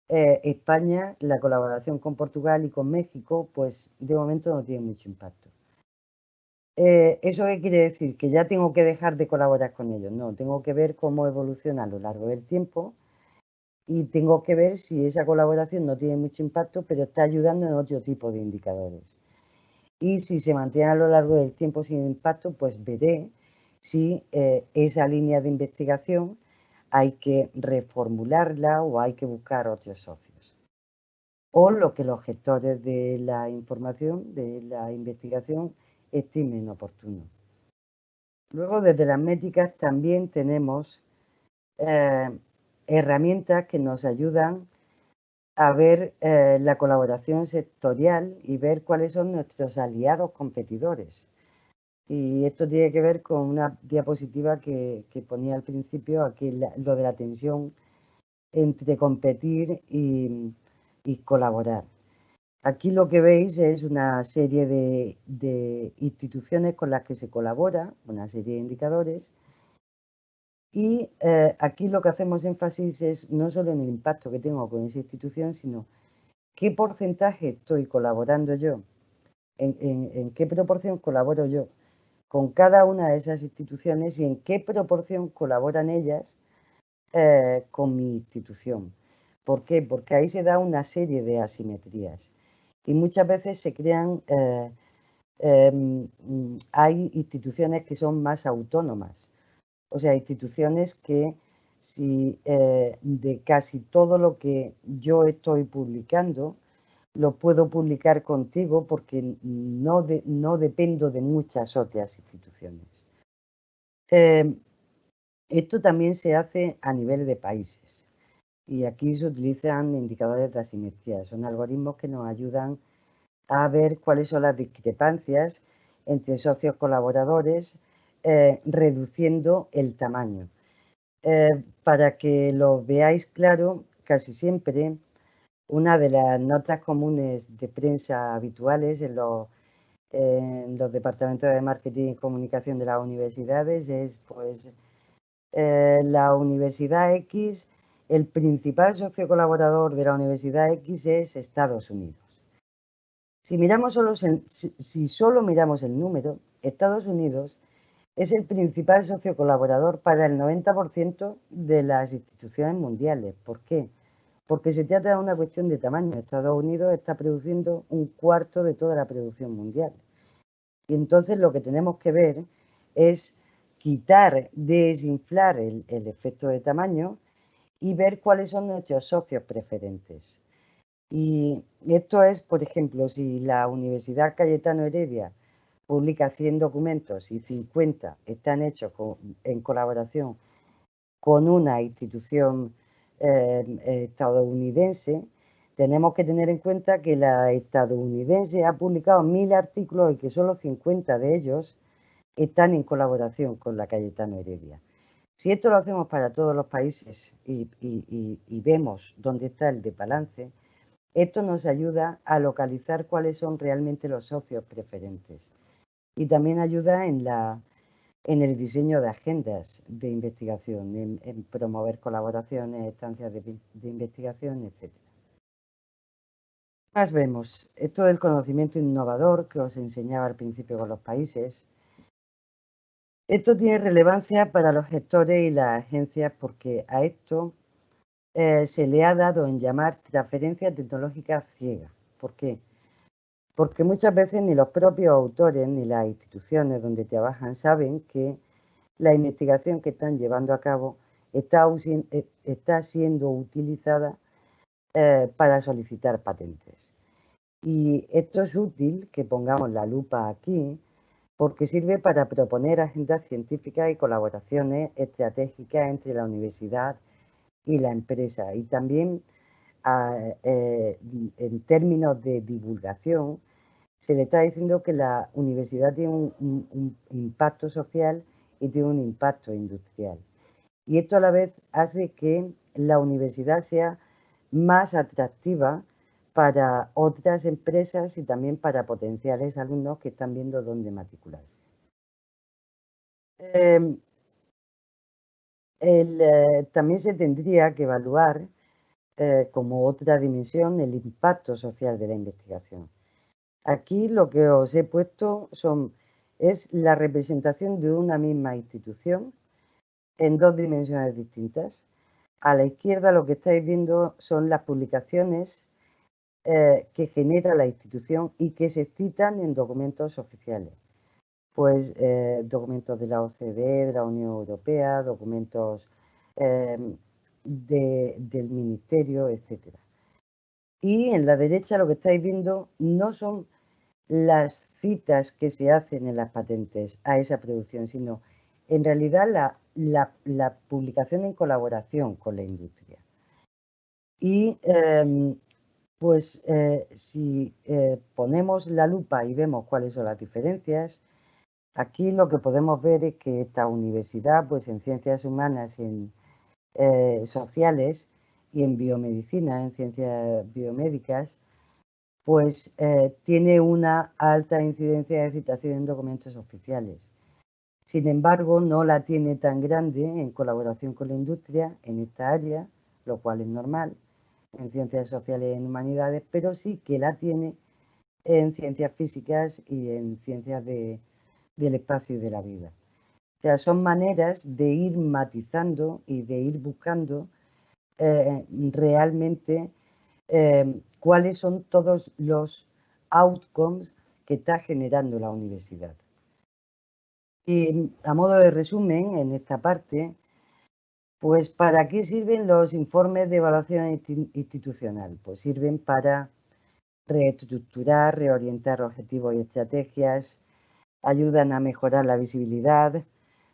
España, la colaboración con Portugal y con México, pues de momento no tiene mucho impacto. ¿Eso qué quiere decir? ¿Que ya tengo que dejar de colaborar con ellos? No, tengo que ver cómo evoluciona a lo largo del tiempo y tengo que ver si esa colaboración no tiene mucho impacto, pero está ayudando en otro tipo de indicadores. Y si se mantiene a lo largo del tiempo sin impacto, pues veré si esa línea de investigación hay que reformularla o hay que buscar otros socios. O lo que los gestores de la información, de la investigación, estimen oportuno. Luego, desde las métricas también tenemos herramientas que nos ayudan a ver la colaboración sectorial y ver cuáles son nuestros aliados competidores. Y esto tiene que ver con una diapositiva que ponía al principio, aquí lo de la tensión entre competir y colaborar. Aquí lo que veis es una serie de instituciones con las que se colabora, una serie de indicadores, y aquí lo que hacemos énfasis es no solo en el impacto que tengo con esa institución, sino qué porcentaje estoy colaborando yo, en qué proporción colaboro yo con cada una de esas instituciones y en qué proporción colaboran ellas con mi institución. ¿Por qué? Porque ahí se da una serie de asimetrías y muchas veces se crean, hay instituciones que son más autónomas, o sea, instituciones que si de casi todo lo que yo estoy publicando, lo puedo publicar contigo porque no dependo de muchas otras instituciones. Esto también se hace a nivel de países y aquí se utilizan indicadores de asimetría. Son algoritmos que nos ayudan a ver cuáles son las discrepancias entre socios colaboradores, reduciendo el tamaño. Para que lo veáis claro, casi siempre una de las notas comunes de prensa habituales en los departamentos de marketing y comunicación de las universidades es pues la Universidad X, el principal socio colaborador de la Universidad X es Estados Unidos. Si solo miramos el número, Estados Unidos es el principal socio colaborador para el 90% de las instituciones mundiales. ¿Por qué? Porque se trata de una cuestión de tamaño. Estados Unidos está produciendo un cuarto de toda la producción mundial. Y entonces lo que tenemos que ver es desinflar el efecto de tamaño y ver cuáles son nuestros socios preferentes. Y esto es, por ejemplo, si la Universidad Cayetano Heredia publica 100 documentos y 50 están hechos en colaboración con una institución estadounidense, tenemos que tener en cuenta que la estadounidense ha publicado 1000 artículos y que solo 50 de ellos están en colaboración con la Cayetano Heredia. Si esto lo hacemos para todos los países y vemos dónde está el desbalance, esto nos ayuda a localizar cuáles son realmente los socios preferentes y también ayuda en el diseño de agendas de investigación, en promover colaboraciones, estancias de investigación, etc. Más vemos, esto del conocimiento innovador que os enseñaba al principio con los países. Esto tiene relevancia para los gestores y las agencias porque a esto se le ha dado en llamar transferencia tecnológica ciega. ¿Por qué? Porque muchas veces ni los propios autores ni las instituciones donde trabajan saben que la investigación que están llevando a cabo está siendo utilizada para solicitar patentes. Y esto es útil que pongamos la lupa aquí porque sirve para proponer agendas científicas y colaboraciones estratégicas entre la universidad y la empresa. Y también en términos de divulgación, se le está diciendo que la universidad tiene un impacto social y tiene un impacto industrial. Y esto a la vez hace que la universidad sea más atractiva para otras empresas y también para potenciales alumnos que están viendo dónde matricularse. También se tendría que evaluar como otra dimensión el impacto social de la investigación. Aquí lo que os he puesto es la representación de una misma institución en dos dimensiones distintas. A la izquierda lo que estáis viendo son las publicaciones que genera la institución y que se citan en documentos oficiales. Pues documentos de la OCDE, de la Unión Europea, documentos del Ministerio, etc. Y en la derecha lo que estáis viendo no son las citas que se hacen en las patentes a esa producción, sino en realidad la publicación en colaboración con la industria. Y pues si ponemos la lupa y vemos cuáles son las diferencias, aquí lo que podemos ver es que esta universidad, pues en ciencias humanas y en sociales y en biomedicina, en ciencias biomédicas, pues tiene una alta incidencia de citación en documentos oficiales. Sin embargo, no la tiene tan grande en colaboración con la industria en esta área, lo cual es normal, en ciencias sociales y en humanidades, pero sí que la tiene en ciencias físicas y en ciencias del espacio y de la vida. O sea, son maneras de ir matizando y de ir buscando realmente cuáles son todos los outcomes que está generando la universidad. Y a modo de resumen, en esta parte, pues ¿para qué sirven los informes de evaluación institucional? Pues sirven para reestructurar, reorientar objetivos y estrategias, ayudan a mejorar la visibilidad,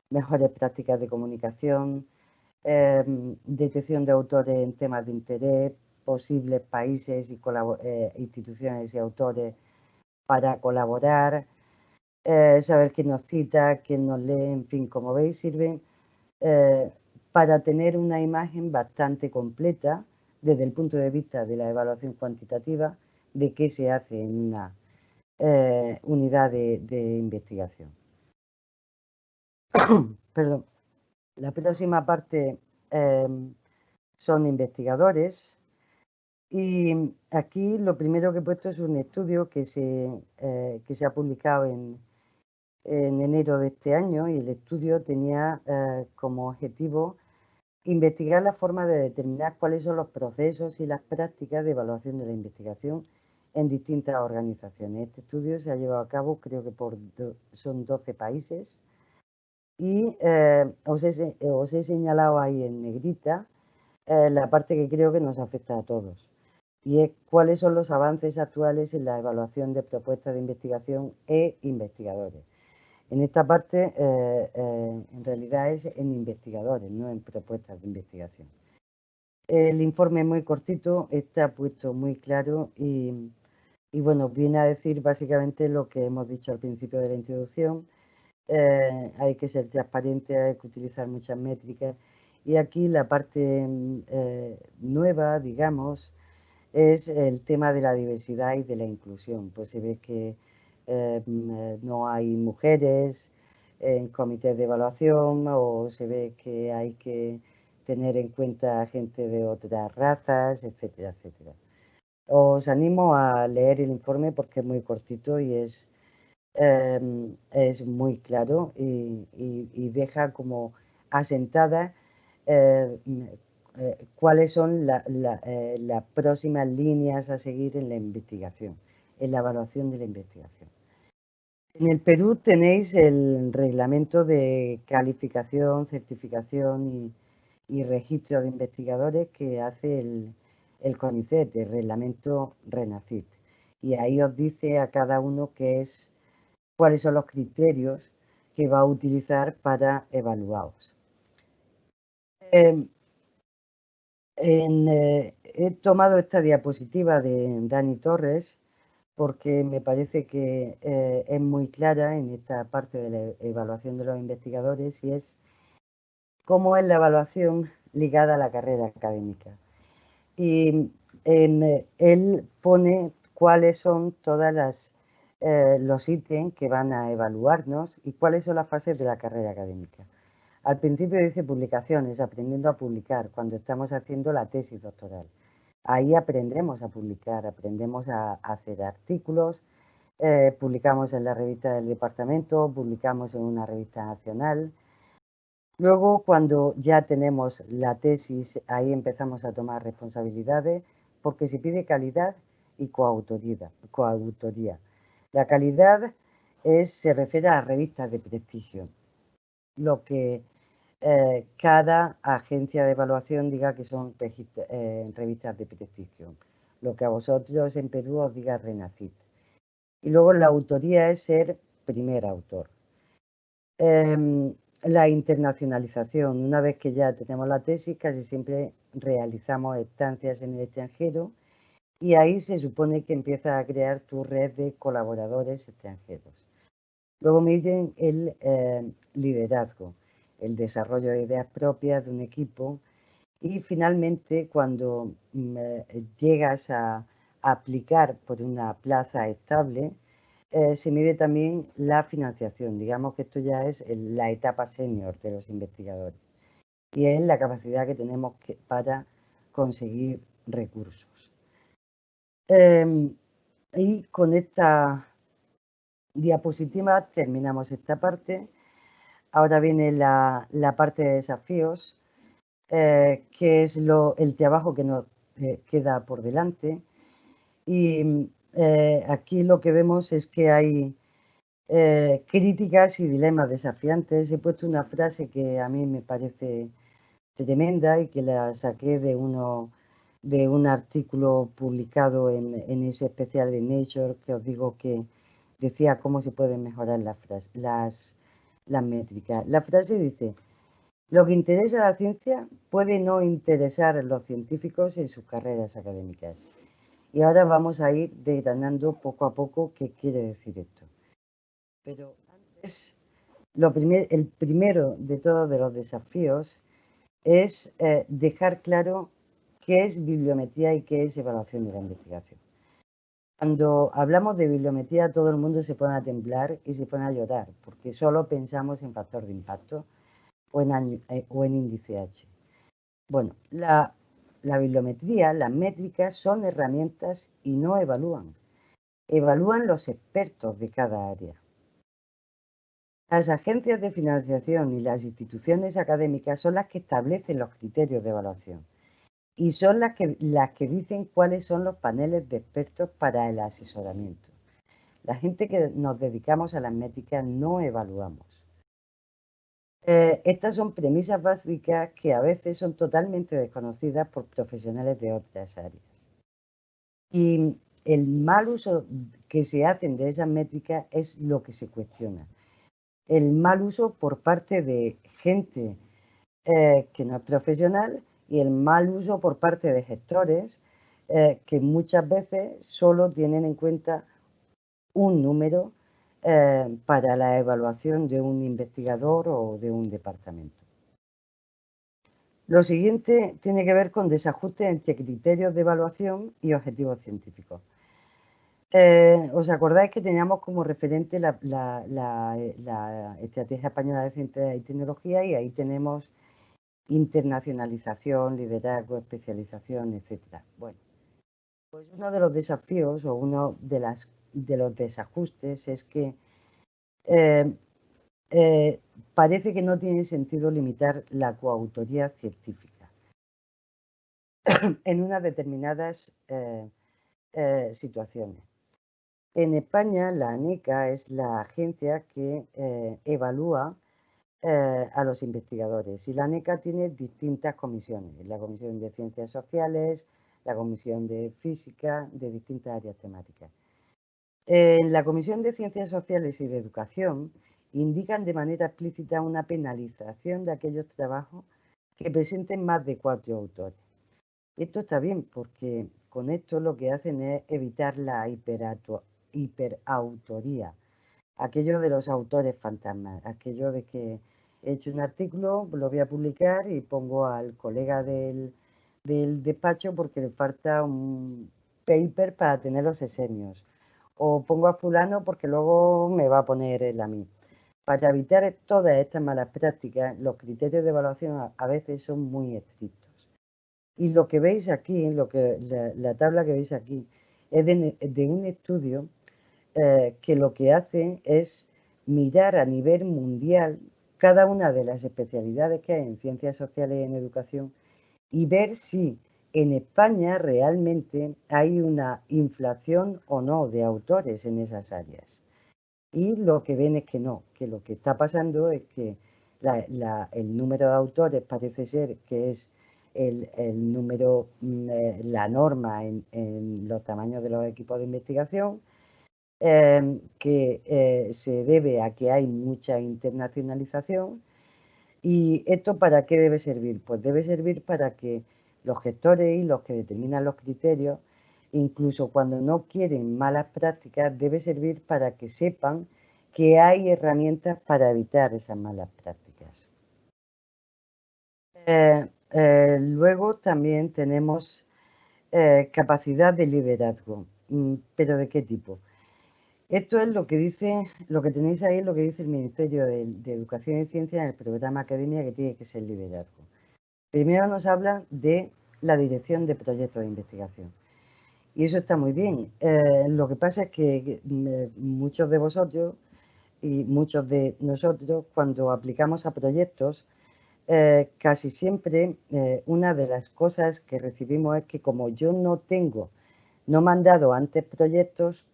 mejores prácticas de comunicación, detección de autores en temas de interés, posibles países y instituciones y autores para colaborar, saber quién nos cita, quién nos lee, en fin, como veis, sirven para tener una imagen bastante completa desde el punto de vista de la evaluación cuantitativa de qué se hace en una unidad de investigación. Perdón. La próxima parte son investigadores y aquí lo primero que he puesto es un estudio que se ha publicado en enero de este año y el estudio tenía como objetivo investigar la forma de determinar cuáles son los procesos y las prácticas de evaluación de la investigación en distintas organizaciones. Este estudio se ha llevado a cabo, creo que son 12 países y os he señalado ahí en negrita la parte que creo que nos afecta a todos y es cuáles son los avances actuales en la evaluación de propuestas de investigación e investigadores. En esta parte, en realidad es en investigadores, no en propuestas de investigación. El informe es muy cortito, está puesto muy claro y bueno, viene a decir básicamente lo que hemos dicho al principio de la introducción. hay que ser transparente, hay que utilizar muchas métricas. Y aquí la parte nueva, digamos, es el tema de la diversidad y de la inclusión. Pues se ve que no hay mujeres en comités de evaluación, o se ve que hay que tener en cuenta a gente de otras razas, etcétera, etcétera. Os animo a leer el informe porque es muy cortito y es muy claro y deja como asentadas cuáles son las próximas líneas a seguir en la investigación, en la evaluación de la investigación. En el Perú tenéis el reglamento de calificación, certificación y registro de investigadores que hace el CONICET, el reglamento RENACIT. Y ahí os dice a cada uno cuáles son los criterios que va a utilizar para evaluaros. He tomado esta diapositiva de Dani Torres porque me parece que es muy clara en esta parte de la evaluación de los investigadores, y es cómo es la evaluación ligada a la carrera académica. Y él pone cuáles son todas los ítems que van a evaluarnos y cuáles son las fases de la carrera académica. Al principio dice publicaciones, aprendiendo a publicar, cuando estamos haciendo la tesis doctoral. Ahí aprendemos a publicar, aprendemos a hacer artículos, publicamos en la revista del departamento, publicamos en una revista nacional. Luego, cuando ya tenemos la tesis, ahí empezamos a tomar responsabilidades porque se pide calidad y coautoría. La calidad se refiere a revistas de prestigio, lo que cada agencia de evaluación diga que son revistas de prestigio, lo que a vosotros en Perú os diga RENACIT. Y luego la autoría es ser primer autor. La internacionalización, una vez que ya tenemos la tesis, casi siempre realizamos estancias en el extranjero, y ahí se supone que empiezas a crear tu red de colaboradores extranjeros. Luego miden el liderazgo, el desarrollo de ideas propias de un equipo, y finalmente cuando llegas a aplicar por una plaza estable, se mide también la financiación. Digamos que esto ya es la etapa senior de los investigadores y es la capacidad que tenemos para conseguir recursos. Y con esta diapositiva terminamos esta parte. Ahora viene la parte de desafíos, que es el trabajo que nos queda por delante. Y aquí lo que vemos es que hay críticas y dilemas desafiantes. He puesto una frase que a mí me parece tremenda y que la saqué de un artículo publicado en ese especial de Nature, que os digo que decía cómo se pueden mejorar las métricas. La frase dice: lo que interesa a la ciencia puede no interesar a los científicos en sus carreras académicas. Y ahora vamos a ir desgranando poco a poco qué quiere decir esto. Pero antes, el primero de todos de los desafíos es dejar claro qué es bibliometría y qué es evaluación de la investigación. Cuando hablamos de bibliometría, todo el mundo se pone a temblar y se pone a llorar, porque solo pensamos en factor de impacto o en índice H. Bueno, la bibliometría, las métricas son herramientas y no evalúan. Evalúan los expertos de cada área. Las agencias de financiación y las instituciones académicas son las que establecen los criterios de evaluación y son las que dicen cuáles son los paneles de expertos para el asesoramiento. La gente que nos dedicamos a las métricas no evaluamos. Estas son premisas básicas que a veces son totalmente desconocidas por profesionales de otras áreas. Y el mal uso que se hacen de esas métricas es lo que se cuestiona. El mal uso por parte de gente que no es profesional, y el mal uso por parte de gestores que muchas veces solo tienen en cuenta un número para la evaluación de un investigador o de un departamento. Lo siguiente tiene que ver con desajustes entre criterios de evaluación y objetivos científicos. ¿Os acordáis que teníamos como referente la Estrategia Española de Ciencia y Tecnología, y ahí tenemos internacionalización, liderazgo, especialización, etcétera? Bueno, pues uno de los desafíos o uno de los desajustes es que parece que no tiene sentido limitar la coautoría científica en unas determinadas situaciones. En España, la ANECA es la agencia que evalúa a los investigadores, y la ANECA tiene distintas comisiones: la Comisión de Ciencias Sociales, la Comisión de Física, de distintas áreas temáticas. En la Comisión de Ciencias Sociales y de Educación indican de manera explícita una penalización de aquellos trabajos que presenten más de 4 autores. Esto está bien, porque con esto lo que hacen es evitar la hiperautoría, aquello de los autores fantasmas, aquello de que he hecho un artículo, lo voy a publicar y pongo al colega del despacho porque le falta un paper para tener los esenios, o pongo a fulano porque luego me va a poner él a mí. Para evitar todas estas malas prácticas, los criterios de evaluación a veces son muy estrictos. Y lo que veis aquí, la tabla que veis aquí, es de un estudio que lo que hace es mirar a nivel mundial cada una de las especialidades que hay en ciencias sociales y en educación, y ver si en España realmente hay una inflación o no de autores en esas áreas. Y lo que ven es que no, que lo que está pasando es que el número de autores parece ser que es el número, la norma en los tamaños de los equipos de investigación, que se debe a que hay mucha internacionalización. ¿Y esto para qué debe servir? Pues debe servir para que los gestores y los que determinan los criterios, incluso cuando no quieren malas prácticas, debe servir para que sepan que hay herramientas para evitar esas malas prácticas. Luego también tenemos capacidad de liderazgo. ¿Pero de qué tipo? Esto es lo que dice, lo que tenéis ahí, es lo que dice el Ministerio de Educación y Ciencia en el programa Academia, que tiene que ser liderazgo. Primero nos habla de la dirección de proyectos de investigación. Y eso está muy bien. Lo que pasa es que muchos de vosotros y muchos de nosotros, cuando aplicamos a proyectos, casi siempre una de las cosas que recibimos es que, como yo no me han dado antes proyectos,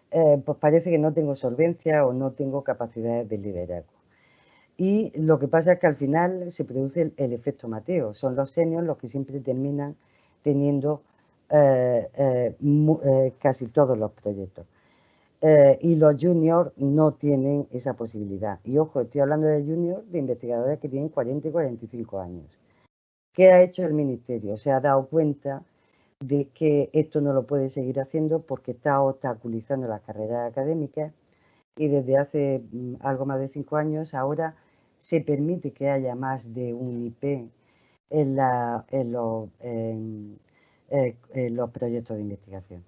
pues parece que no tengo solvencia o no tengo capacidades de liderazgo. Y lo que pasa es que al final se produce el efecto Mateo. Son los seniors los que siempre terminan teniendo casi todos los proyectos. Y los juniors no tienen esa posibilidad. Y ojo, estoy hablando de juniors, de investigadores que tienen 40 y 45 años. ¿Qué ha hecho el Ministerio? Se ha dado cuenta de que esto no lo puede seguir haciendo porque está obstaculizando las carreras académicas, y desde hace algo más de 5 años ahora se permite que haya más de un IP en los proyectos de investigación.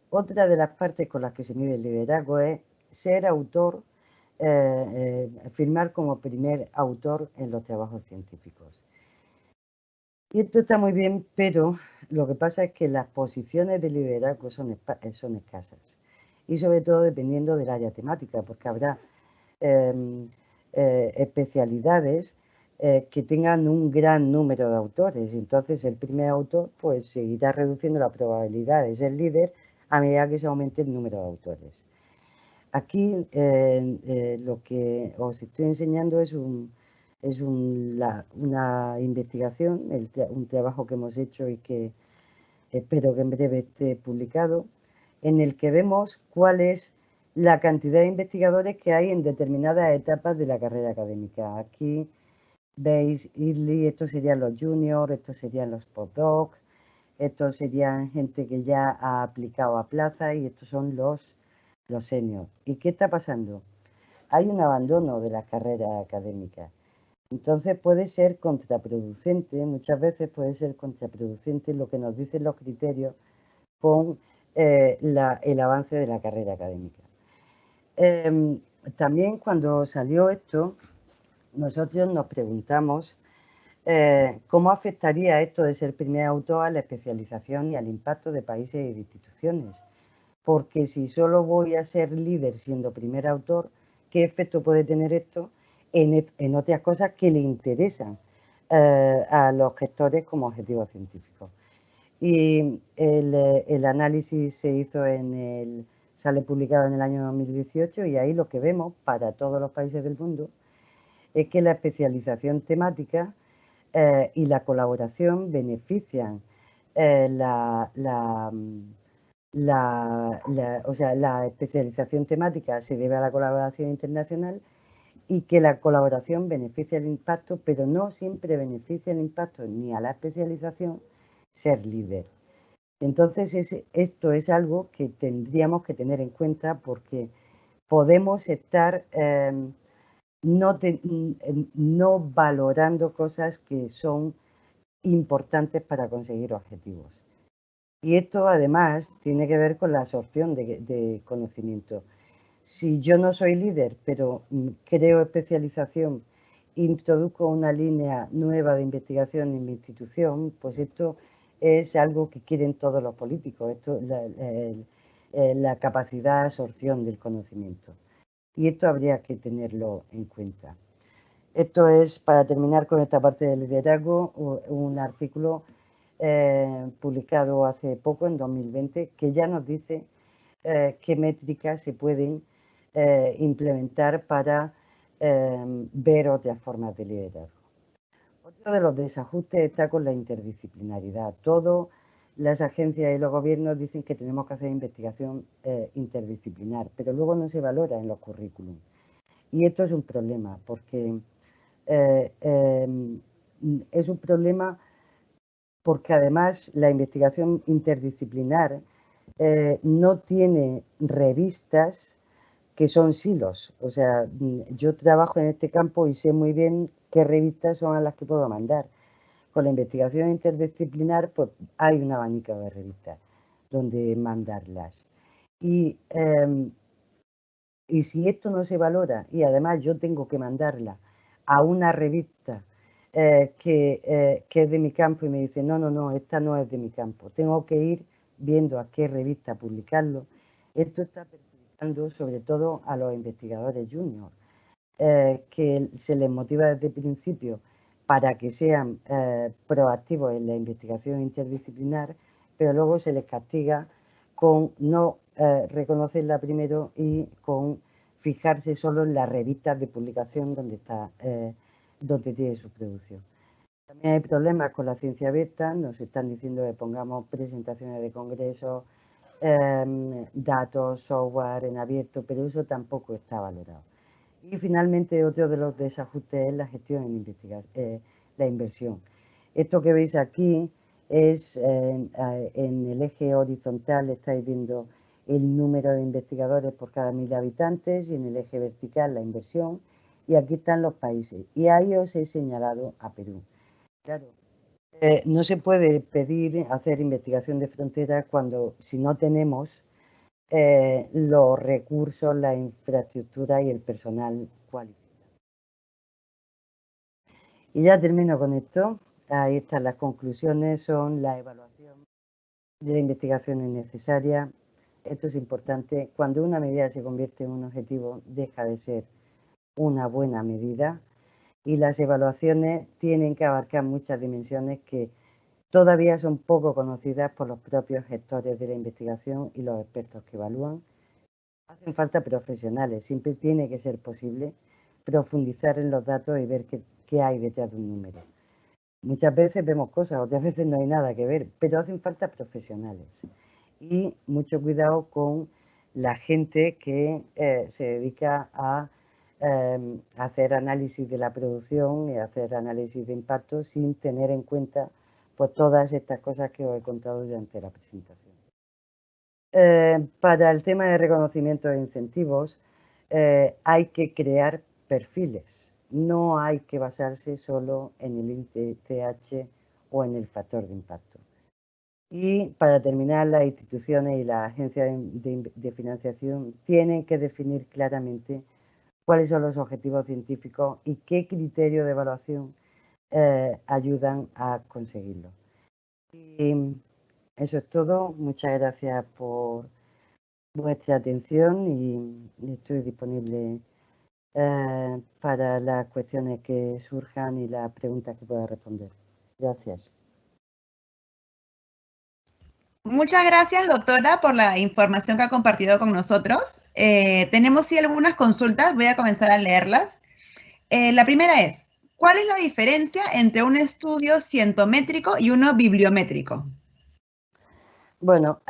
Otra de las partes con las que se mide el liderazgo es ser autor, firmar como primer autor en los trabajos científicos. Y esto está muy bien, pero lo que pasa es que las posiciones de liderazgo son escasas. Y sobre todo dependiendo del área temática, porque habrá especialidades que tengan un gran número de autores. Entonces el primer autor pues seguirá reduciendo la probabilidad de ser líder a medida que se aumente el número de autores. Aquí lo que os estoy enseñando es una investigación, un trabajo que hemos hecho y que espero que en breve esté publicado, en el que vemos cuál es la cantidad de investigadores que hay en determinadas etapas de la carrera académica. Aquí veis early, estos serían los juniors, estos serían los postdocs, estos serían gente que ya ha aplicado a plaza, y estos son los los seniors. ¿Y qué está pasando? Hay un abandono de las carreras académicas. Entonces puede ser contraproducente, muchas veces puede ser contraproducente lo que nos dicen los criterios con el avance de la carrera académica. También cuando salió esto, nosotros nos preguntamos cómo afectaría esto de ser primer autor a la especialización y al impacto de países y de instituciones. Porque si solo voy a ser líder siendo primer autor, ¿qué efecto puede tener esto en otras cosas que le interesan a los gestores como objetivos científicos? Y el análisis se hizo sale publicado en el año 2018 y ahí lo que vemos para todos los países del mundo es que la especialización temática y la colaboración benefician o sea, la especialización temática se debe a la colaboración internacional y que la colaboración beneficia el impacto, pero no siempre beneficia el impacto ni a la especialización ser líder. Entonces, esto es algo que tendríamos que tener en cuenta porque podemos estar no valorando cosas que son importantes para conseguir objetivos. Y esto además tiene que ver con la absorción de conocimiento. Si yo no soy líder, pero creo especialización, introduzco una línea nueva de investigación en mi institución, pues esto es algo que quieren todos los políticos, la capacidad de absorción del conocimiento. Y esto habría que tenerlo en cuenta. Esto es, para terminar con esta parte del liderazgo, un artículo publicado hace poco, en 2020, que ya nos dice qué métricas se pueden implementar para ver otras formas de liderazgo. Otro de los desajustes está con la interdisciplinaridad. Todas las agencias y los gobiernos dicen que tenemos que hacer investigación interdisciplinar, pero luego no se valora en los currículums. Y esto es un problema, porque es un problema porque además la investigación interdisciplinar no tiene revistas que son silos. O sea, yo trabajo en este campo y sé muy bien qué revistas son a las que puedo mandar. Con la investigación interdisciplinar, pues hay un abanico de revistas donde mandarlas. Y si esto no se valora y además yo tengo que mandarla a una revista que es de mi campo y me dice, no, no, no, esta no es de mi campo, tengo que ir viendo a qué revista publicarlo, esto está perjudicando sobre todo a los investigadores juniors, que se les motiva desde el principio para que sean proactivos en la investigación interdisciplinar, pero luego se les castiga con no reconocerla primero y con fijarse solo en las revistas de publicación donde tiene su producción. También hay problemas con la ciencia abierta, nos están diciendo que pongamos presentaciones de congresos, datos, software en abierto, pero eso tampoco está valorado. Y finalmente otro de los desajustes es la gestión la inversión. Esto que veis aquí es en el eje horizontal estáis viendo el número de investigadores por cada 1000 habitantes y en el eje vertical la inversión y aquí están los países y ahí os he señalado a Perú. Claro, no se puede pedir hacer investigación de frontera cuando si no tenemos los recursos, la infraestructura y el personal cualificado. Y ya termino con esto. Ahí están las conclusiones, son la evaluación de la investigación es necesaria. Esto es importante. Cuando una medida se convierte en un objetivo, deja de ser una buena medida. Y las evaluaciones tienen que abarcar muchas dimensiones que todavía son poco conocidas por los propios gestores de la investigación y los expertos que evalúan. Hacen falta profesionales, siempre tiene que ser posible profundizar en los datos y ver qué hay detrás de un número. Muchas veces vemos cosas, otras veces no hay nada que ver, pero hacen falta profesionales. Y mucho cuidado con la gente que se dedica a hacer análisis de la producción y hacer análisis de impacto sin tener en cuenta pues, todas estas cosas que os he contado durante la presentación. Para el tema de reconocimiento de incentivos, hay que crear perfiles. No hay que basarse solo en el ITH o en el factor de impacto. Y para terminar, las instituciones y las agencias de financiación tienen que definir claramente cuáles son los objetivos científicos y qué criterios de evaluación ayudan a conseguirlo. Y eso es todo. Muchas gracias por vuestra atención y estoy disponible para las cuestiones que surjan y las preguntas que pueda responder. Gracias. Muchas gracias, doctora, por la información que ha compartido con nosotros. Tenemos sí algunas consultas, voy a comenzar a leerlas. La primera es, ¿cuál es la diferencia entre un estudio cientométrico y uno bibliométrico? Bueno,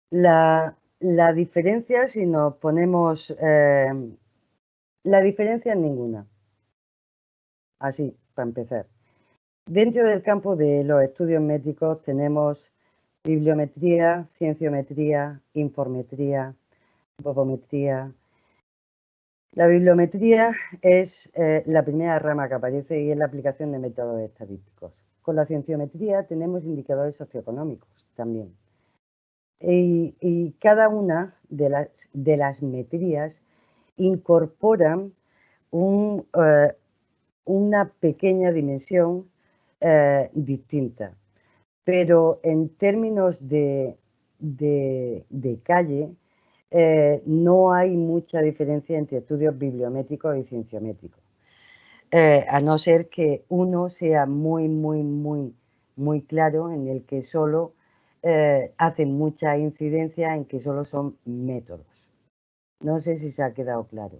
la diferencia, si nos ponemos, la diferencia es ninguna. Así, para empezar. Dentro del campo de los estudios métricos tenemos bibliometría, cienciometría, informetría, bobometría. La bibliometría es la primera rama que aparece y es la aplicación de métodos estadísticos. Con la cienciometría tenemos indicadores socioeconómicos también. Y cada una de las metrías incorporan una pequeña dimensión distinta. Pero en términos de calle, no hay mucha diferencia entre estudios bibliométricos y cienciométricos. A no ser que uno sea muy claro en el que solo hace mucha incidencia en que solo son métodos. No sé si se ha quedado claro.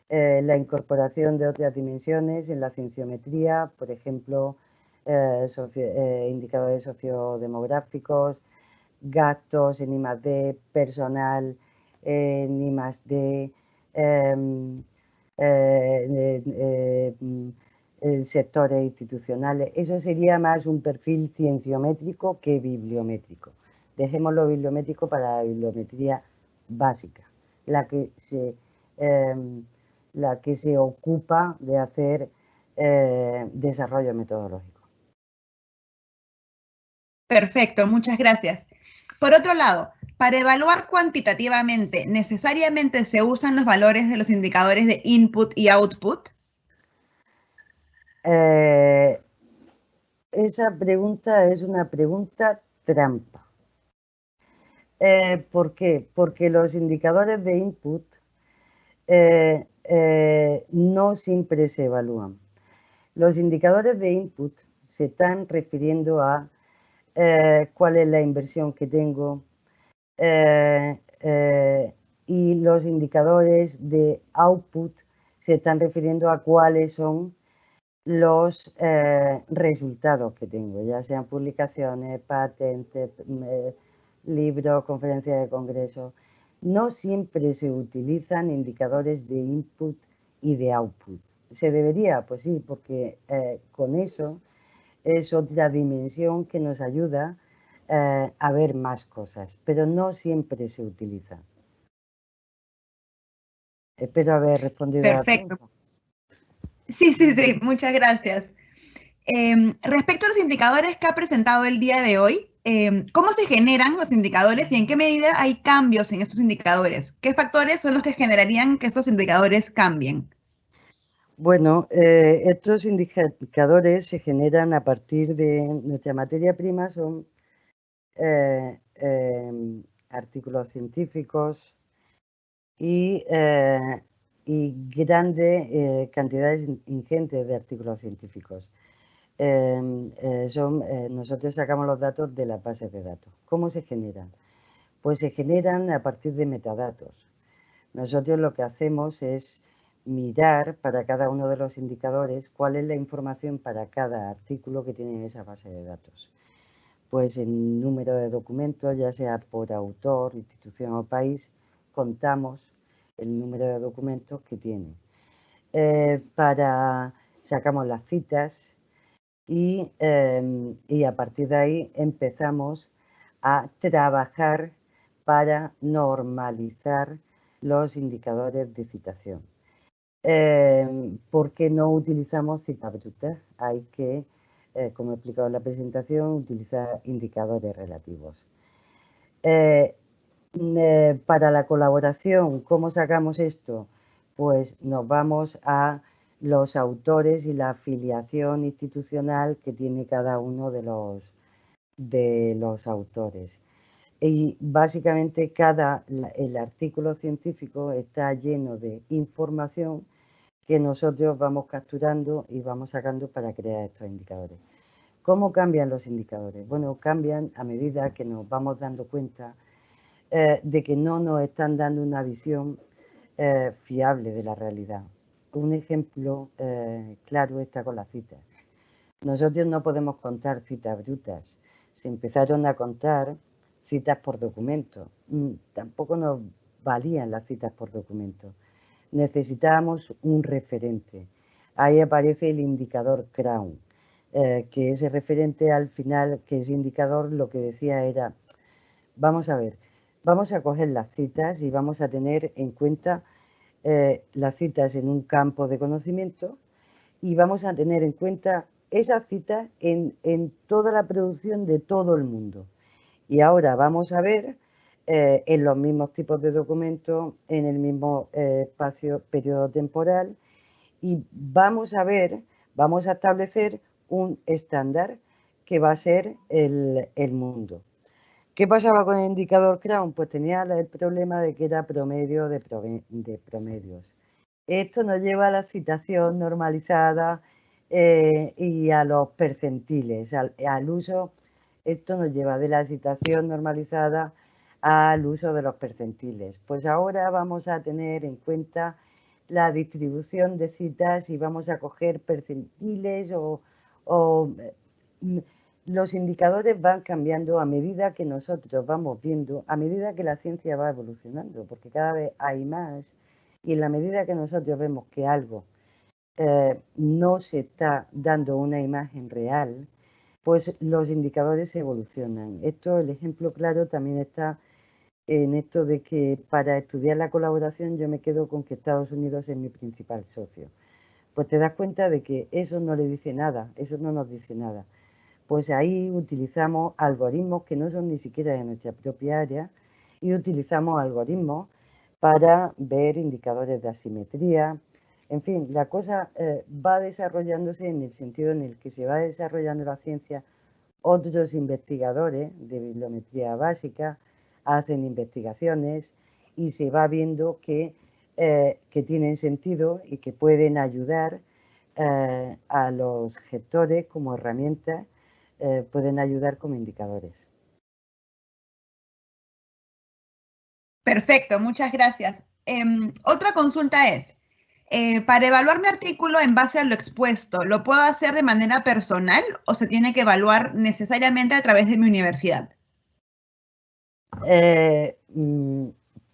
La incorporación de otras dimensiones en la cienciometría, por ejemplo, indicadores sociodemográficos, gastos en I+D, personal en I+D, sectores institucionales. Eso sería más un perfil cienciométrico que bibliométrico. Dejemos lo bibliométrico para la bibliometría básica, la que se ocupa de hacer desarrollo metodológico. Perfecto, muchas gracias. Por otro lado, para evaluar cuantitativamente, ¿necesariamente se usan los valores de los indicadores de input y output? Esa pregunta es una pregunta trampa. ¿Por qué? Porque los indicadores de input no siempre se evalúan. Los indicadores de input se están refiriendo a cuál es la inversión que tengo y los indicadores de output se están refiriendo a cuáles son los resultados que tengo, ya sean publicaciones, patentes, libros, conferencias de congreso. No siempre se utilizan indicadores de input y de output. ¿Se debería? Pues sí, porque con eso es otra dimensión que nos ayuda a ver más cosas, pero no siempre se utiliza. Espero haber respondido a la pregunta. Sí, muchas gracias. Respecto a los indicadores que ha presentado el día de hoy, ¿cómo se generan los indicadores y en qué medida hay cambios en estos indicadores? ¿Qué factores son los que generarían que estos indicadores cambien? Bueno, estos indicadores se generan a partir de nuestra materia prima, son artículos científicos y grandes cantidades ingentes de artículos científicos. Nosotros sacamos los datos de las bases de datos. ¿Cómo se generan? Pues se generan a partir de metadatos. Nosotros lo que hacemos es mirar para cada uno de los indicadores cuál es la información para cada artículo que tiene esa base de datos. Pues el número de documentos, ya sea por autor, institución o país, contamos el número de documentos que tiene. Sacamos las citas y a partir de ahí empezamos a trabajar para normalizar los indicadores de citación. ¿Por qué no utilizamos citas brutas? Hay que, como he explicado en la presentación, utilizar indicadores relativos. Para la colaboración, ¿cómo sacamos esto? Pues nos vamos a los autores y la afiliación institucional que tiene cada uno de los autores. Y básicamente el artículo científico está lleno de información que nosotros vamos capturando y vamos sacando para crear estos indicadores. ¿Cómo cambian los indicadores? Bueno, cambian a medida que nos vamos dando cuenta de que no nos están dando una visión fiable de la realidad. Un ejemplo claro está con las citas. Nosotros no podemos contar citas brutas. Se empezaron a contar citas por documento. Tampoco nos valían las citas por documento. Necesitábamos un referente. Ahí aparece el indicador Crown, que ese referente al final, que ese indicador lo que decía era, vamos a ver, vamos a coger las citas y vamos a tener en cuenta las citas en un campo de conocimiento y vamos a tener en cuenta esas citas en toda la producción de todo el mundo. Y ahora vamos a ver en los mismos tipos de documentos, en el mismo espacio, periodo temporal, y vamos a ver, vamos a establecer un estándar que va a ser el mundo. ¿Qué pasaba con el indicador Crown? Pues tenía el problema de que era promedio de promedios. Esto nos lleva a la citación normalizada y a los percentiles, al uso. Esto nos lleva de la citación normalizada al uso de los percentiles. Pues ahora vamos a tener en cuenta la distribución de citas y vamos a coger percentiles o los indicadores van cambiando a medida que nosotros vamos viendo, a medida que la ciencia va evolucionando, porque cada vez hay más y en la medida que nosotros vemos que algo no se está dando una imagen real, pues los indicadores evolucionan. Esto, el ejemplo claro también está en esto de que para estudiar la colaboración yo me quedo con que Estados Unidos es mi principal socio. Pues te das cuenta de que eso no le dice nada, eso no nos dice nada. Pues ahí utilizamos algoritmos que no son ni siquiera de nuestra propia área y utilizamos algoritmos para ver indicadores de asimetría. En fin, la cosa va desarrollándose en el sentido en el que se va desarrollando la ciencia. Otros investigadores de bibliometría básica hacen investigaciones y se va viendo que tienen sentido y que pueden ayudar a los gestores como herramientas, pueden ayudar como indicadores. Perfecto, muchas gracias. Otra consulta es, para evaluar mi artículo en base a lo expuesto, ¿lo puedo hacer de manera personal o se tiene que evaluar necesariamente a través de mi universidad?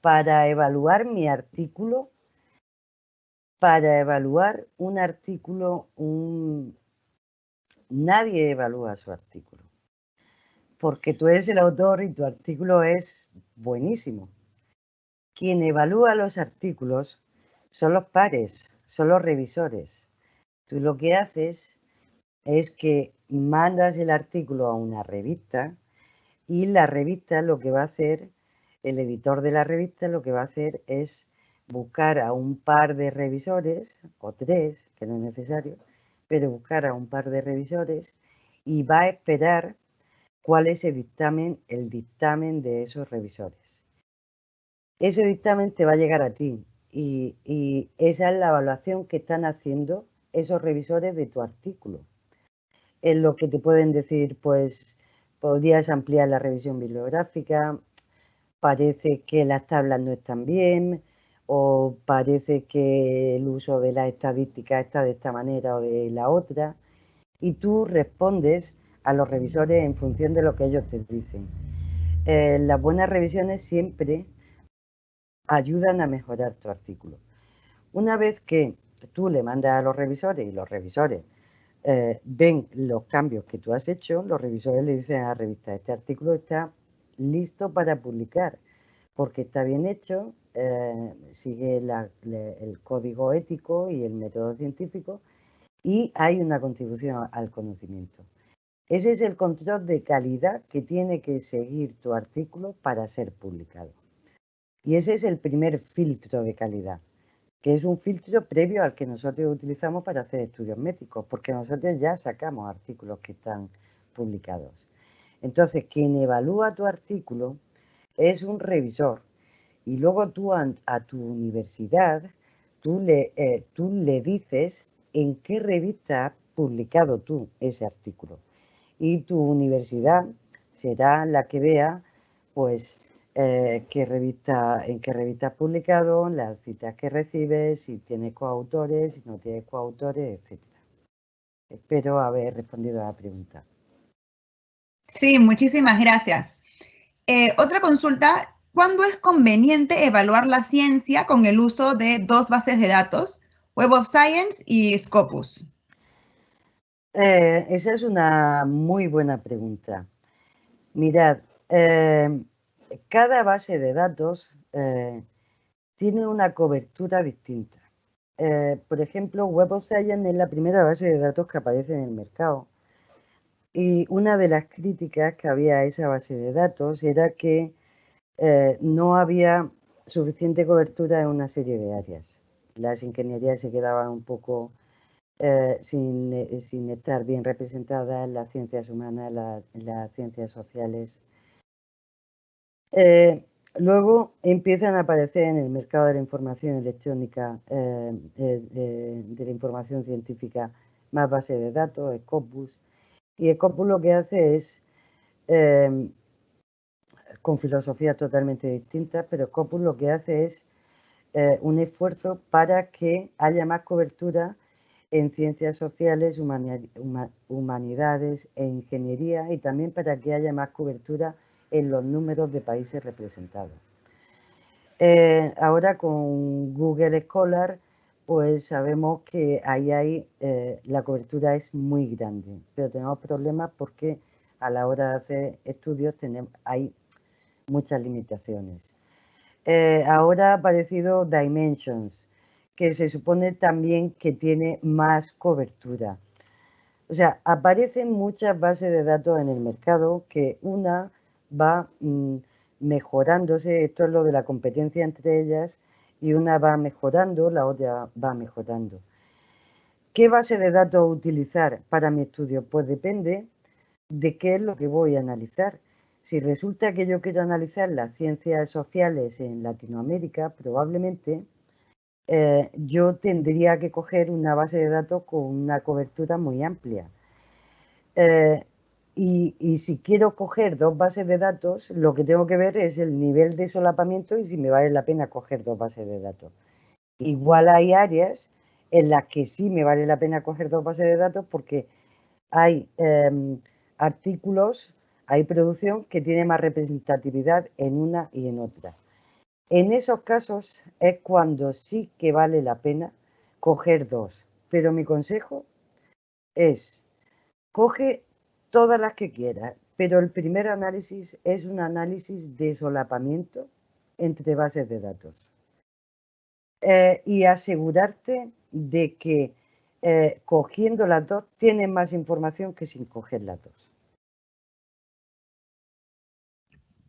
Para evaluar mi artículo, para evaluar un artículo, nadie evalúa su artículo, porque tú eres el autor y tu artículo es buenísimo. Quien evalúa los artículos son los pares, son los revisores. Tú lo que haces es que mandas el artículo a una revista y la revista lo que va a hacer, el editor de la revista lo que va a hacer es buscar a un par de revisores, o tres, que no es necesario, pero buscar a un par de revisores y va a esperar cuál es el dictamen de esos revisores. Ese dictamen te va a llegar a ti y esa es la evaluación que están haciendo esos revisores de tu artículo. En lo que te pueden decir, pues podrías ampliar la revisión bibliográfica, parece que las tablas no están bien, o parece que el uso de la estadística está de esta manera o de la otra, y tú respondes a los revisores en función de lo que ellos te dicen. Las buenas revisiones siempre ayudan a mejorar tu artículo. Una vez que tú le mandas a los revisores y los revisores ven los cambios que tú has hecho, los revisores le dicen a la revista, este artículo está listo para publicar, porque está bien hecho, sigue el código ético y el método científico y hay una contribución al conocimiento. Ese es el control de calidad que tiene que seguir tu artículo para ser publicado. Y ese es el primer filtro de calidad, que es un filtro previo al que nosotros utilizamos para hacer estudios médicos, porque nosotros ya sacamos artículos que están publicados. Entonces, quien evalúa tu artículo es un revisor y luego tú a tu universidad, tú le dices en qué revista has publicado tú ese artículo. Y tu universidad será la que vea, pues, en qué revista has publicado, las citas que recibes, si tienes coautores, si no tienes coautores, etc. Espero haber respondido a la pregunta. Sí, muchísimas gracias. Otra consulta, ¿cuándo es conveniente evaluar la ciencia con el uso de dos bases de datos, Web of Science y Scopus? Esa es una muy buena pregunta. Mirad, cada base de datos tiene una cobertura distinta. Por ejemplo, Web of Science es la primera base de datos que aparece en el mercado. Y una de las críticas que había a esa base de datos era que no había suficiente cobertura en una serie de áreas. Las ingenierías se quedaban un poco sin estar bien representadas, las ciencias humanas, las ciencias sociales. Luego empiezan a aparecer en el mercado de la información electrónica, de la información científica, más bases de datos, Scopus. Y Scopus lo que hace es, con filosofías totalmente distintas, pero Scopus lo que hace es un esfuerzo para que haya más cobertura en ciencias sociales, humanidades e ingeniería, y también para que haya más cobertura en los números de países representados. Ahora con Google Scholar, pues sabemos que ahí la cobertura es muy grande, pero tenemos problemas porque a la hora de hacer estudios hay muchas limitaciones. Ahora ha aparecido Dimensions, que se supone también que tiene más cobertura. O sea, aparecen muchas bases de datos en el mercado que una va mejorándose, esto es lo de la competencia entre ellas, y una va mejorando, la otra va mejorando. ¿Qué base de datos utilizar para mi estudio? Pues depende de qué es lo que voy a analizar. Si resulta que yo quiero analizar las ciencias sociales en Latinoamérica, probablemente yo tendría que coger una base de datos con una cobertura muy amplia. Y si quiero coger dos bases de datos, lo que tengo que ver es el nivel de solapamiento y si me vale la pena coger dos bases de datos. Igual hay áreas en las que sí me vale la pena coger dos bases de datos porque hay artículos, hay producción que tiene más representatividad en una y en otra. En esos casos es cuando sí que vale la pena coger dos. Pero mi consejo es, coge todas las que quieras, pero el primer análisis es un análisis de solapamiento entre bases de datos. Y asegurarte de que cogiendo las dos tienes más información que sin coger las dos.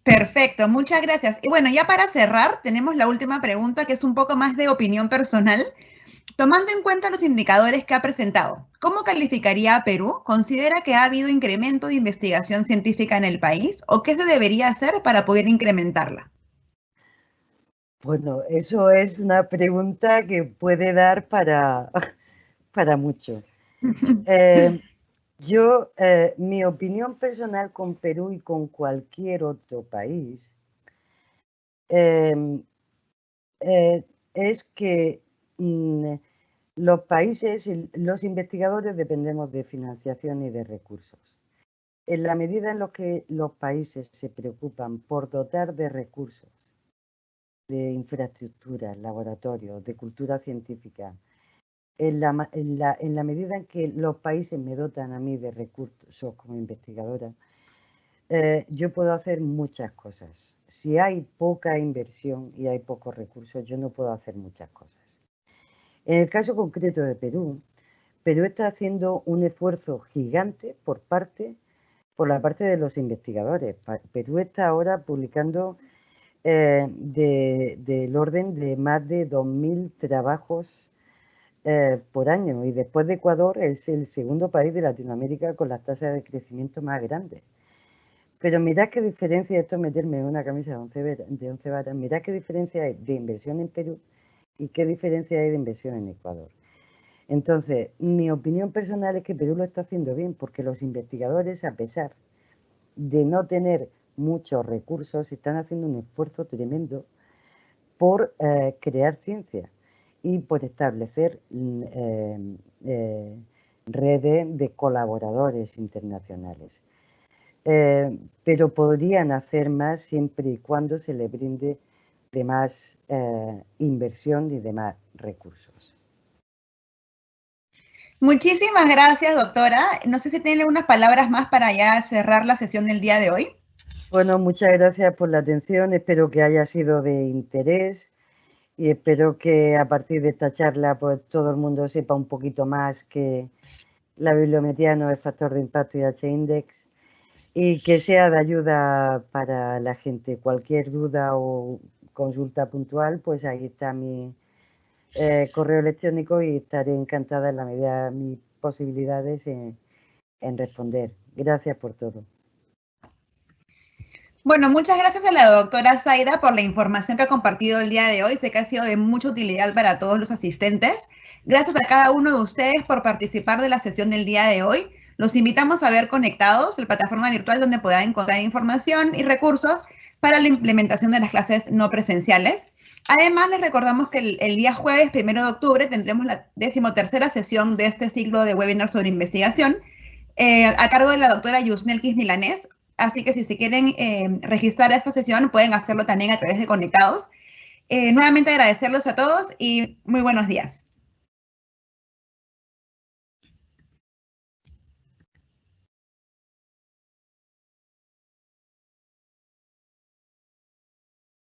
Perfecto, muchas gracias. Y bueno, ya para cerrar, tenemos la última pregunta que es un poco más de opinión personal. Tomando en cuenta los indicadores que ha presentado, ¿cómo calificaría a Perú? ¿Considera que ha habido incremento de investigación científica en el país o qué se debería hacer para poder incrementarla? Bueno, eso es una pregunta que puede dar para, para mucho. Mi opinión personal con Perú y con cualquier otro país eh, es que los países, los investigadores dependemos de financiación y de recursos. En la medida en la que los países se preocupan por dotar de recursos, de infraestructuras, laboratorios, de cultura científica, en la medida en que los países me dotan a mí de recursos como investigadora, yo puedo hacer muchas cosas. Si hay poca inversión y hay pocos recursos, yo no puedo hacer muchas cosas. En el caso concreto de Perú, Perú está haciendo un esfuerzo gigante por la parte de los investigadores. Perú está ahora publicando del orden de más de 2.000 trabajos por año, y después de Ecuador es el segundo país de Latinoamérica con las tasas de crecimiento más grandes. Pero mirad qué diferencia, esto es meterme en una camisa de 11 varas, mirad qué diferencia hay de inversión en Perú y qué diferencia hay de inversión en Ecuador. Entonces, mi opinión personal es que Perú lo está haciendo bien, porque los investigadores, a pesar de no tener muchos recursos, están haciendo un esfuerzo tremendo por crear ciencia y por establecer redes de colaboradores internacionales. Pero podrían hacer más siempre y cuando se les brinde de más inversión y de más recursos. Muchísimas gracias, doctora. No sé si tiene unas palabras más para ya cerrar la sesión del día de hoy. Bueno, muchas gracias por la atención. Espero que haya sido de interés y espero que a partir de esta charla pues todo el mundo sepa un poquito más que la bibliometría no es factor de impacto y H-index, y que sea de ayuda para la gente. Cualquier duda o consulta puntual, pues ahí está mi correo electrónico y estaré encantada en la medida de mis posibilidades en responder. Gracias por todo. Bueno, muchas gracias a la doctora Zaida por la información que ha compartido el día de hoy. Sé que ha sido de mucha utilidad para todos los asistentes. Gracias a cada uno de ustedes por participar de la sesión del día de hoy. Los invitamos a ver Conectados, la plataforma virtual donde puedan encontrar información y recursos para la implementación de las clases no presenciales. Además, les recordamos que el día jueves 1 de octubre tendremos la 13ª sesión de este ciclo de webinars sobre investigación a cargo de la doctora Yusnelkis Milanés. Así que si se quieren registrar a esta sesión, pueden hacerlo también a través de Conectados. Nuevamente agradecerlos a todos y muy buenos días.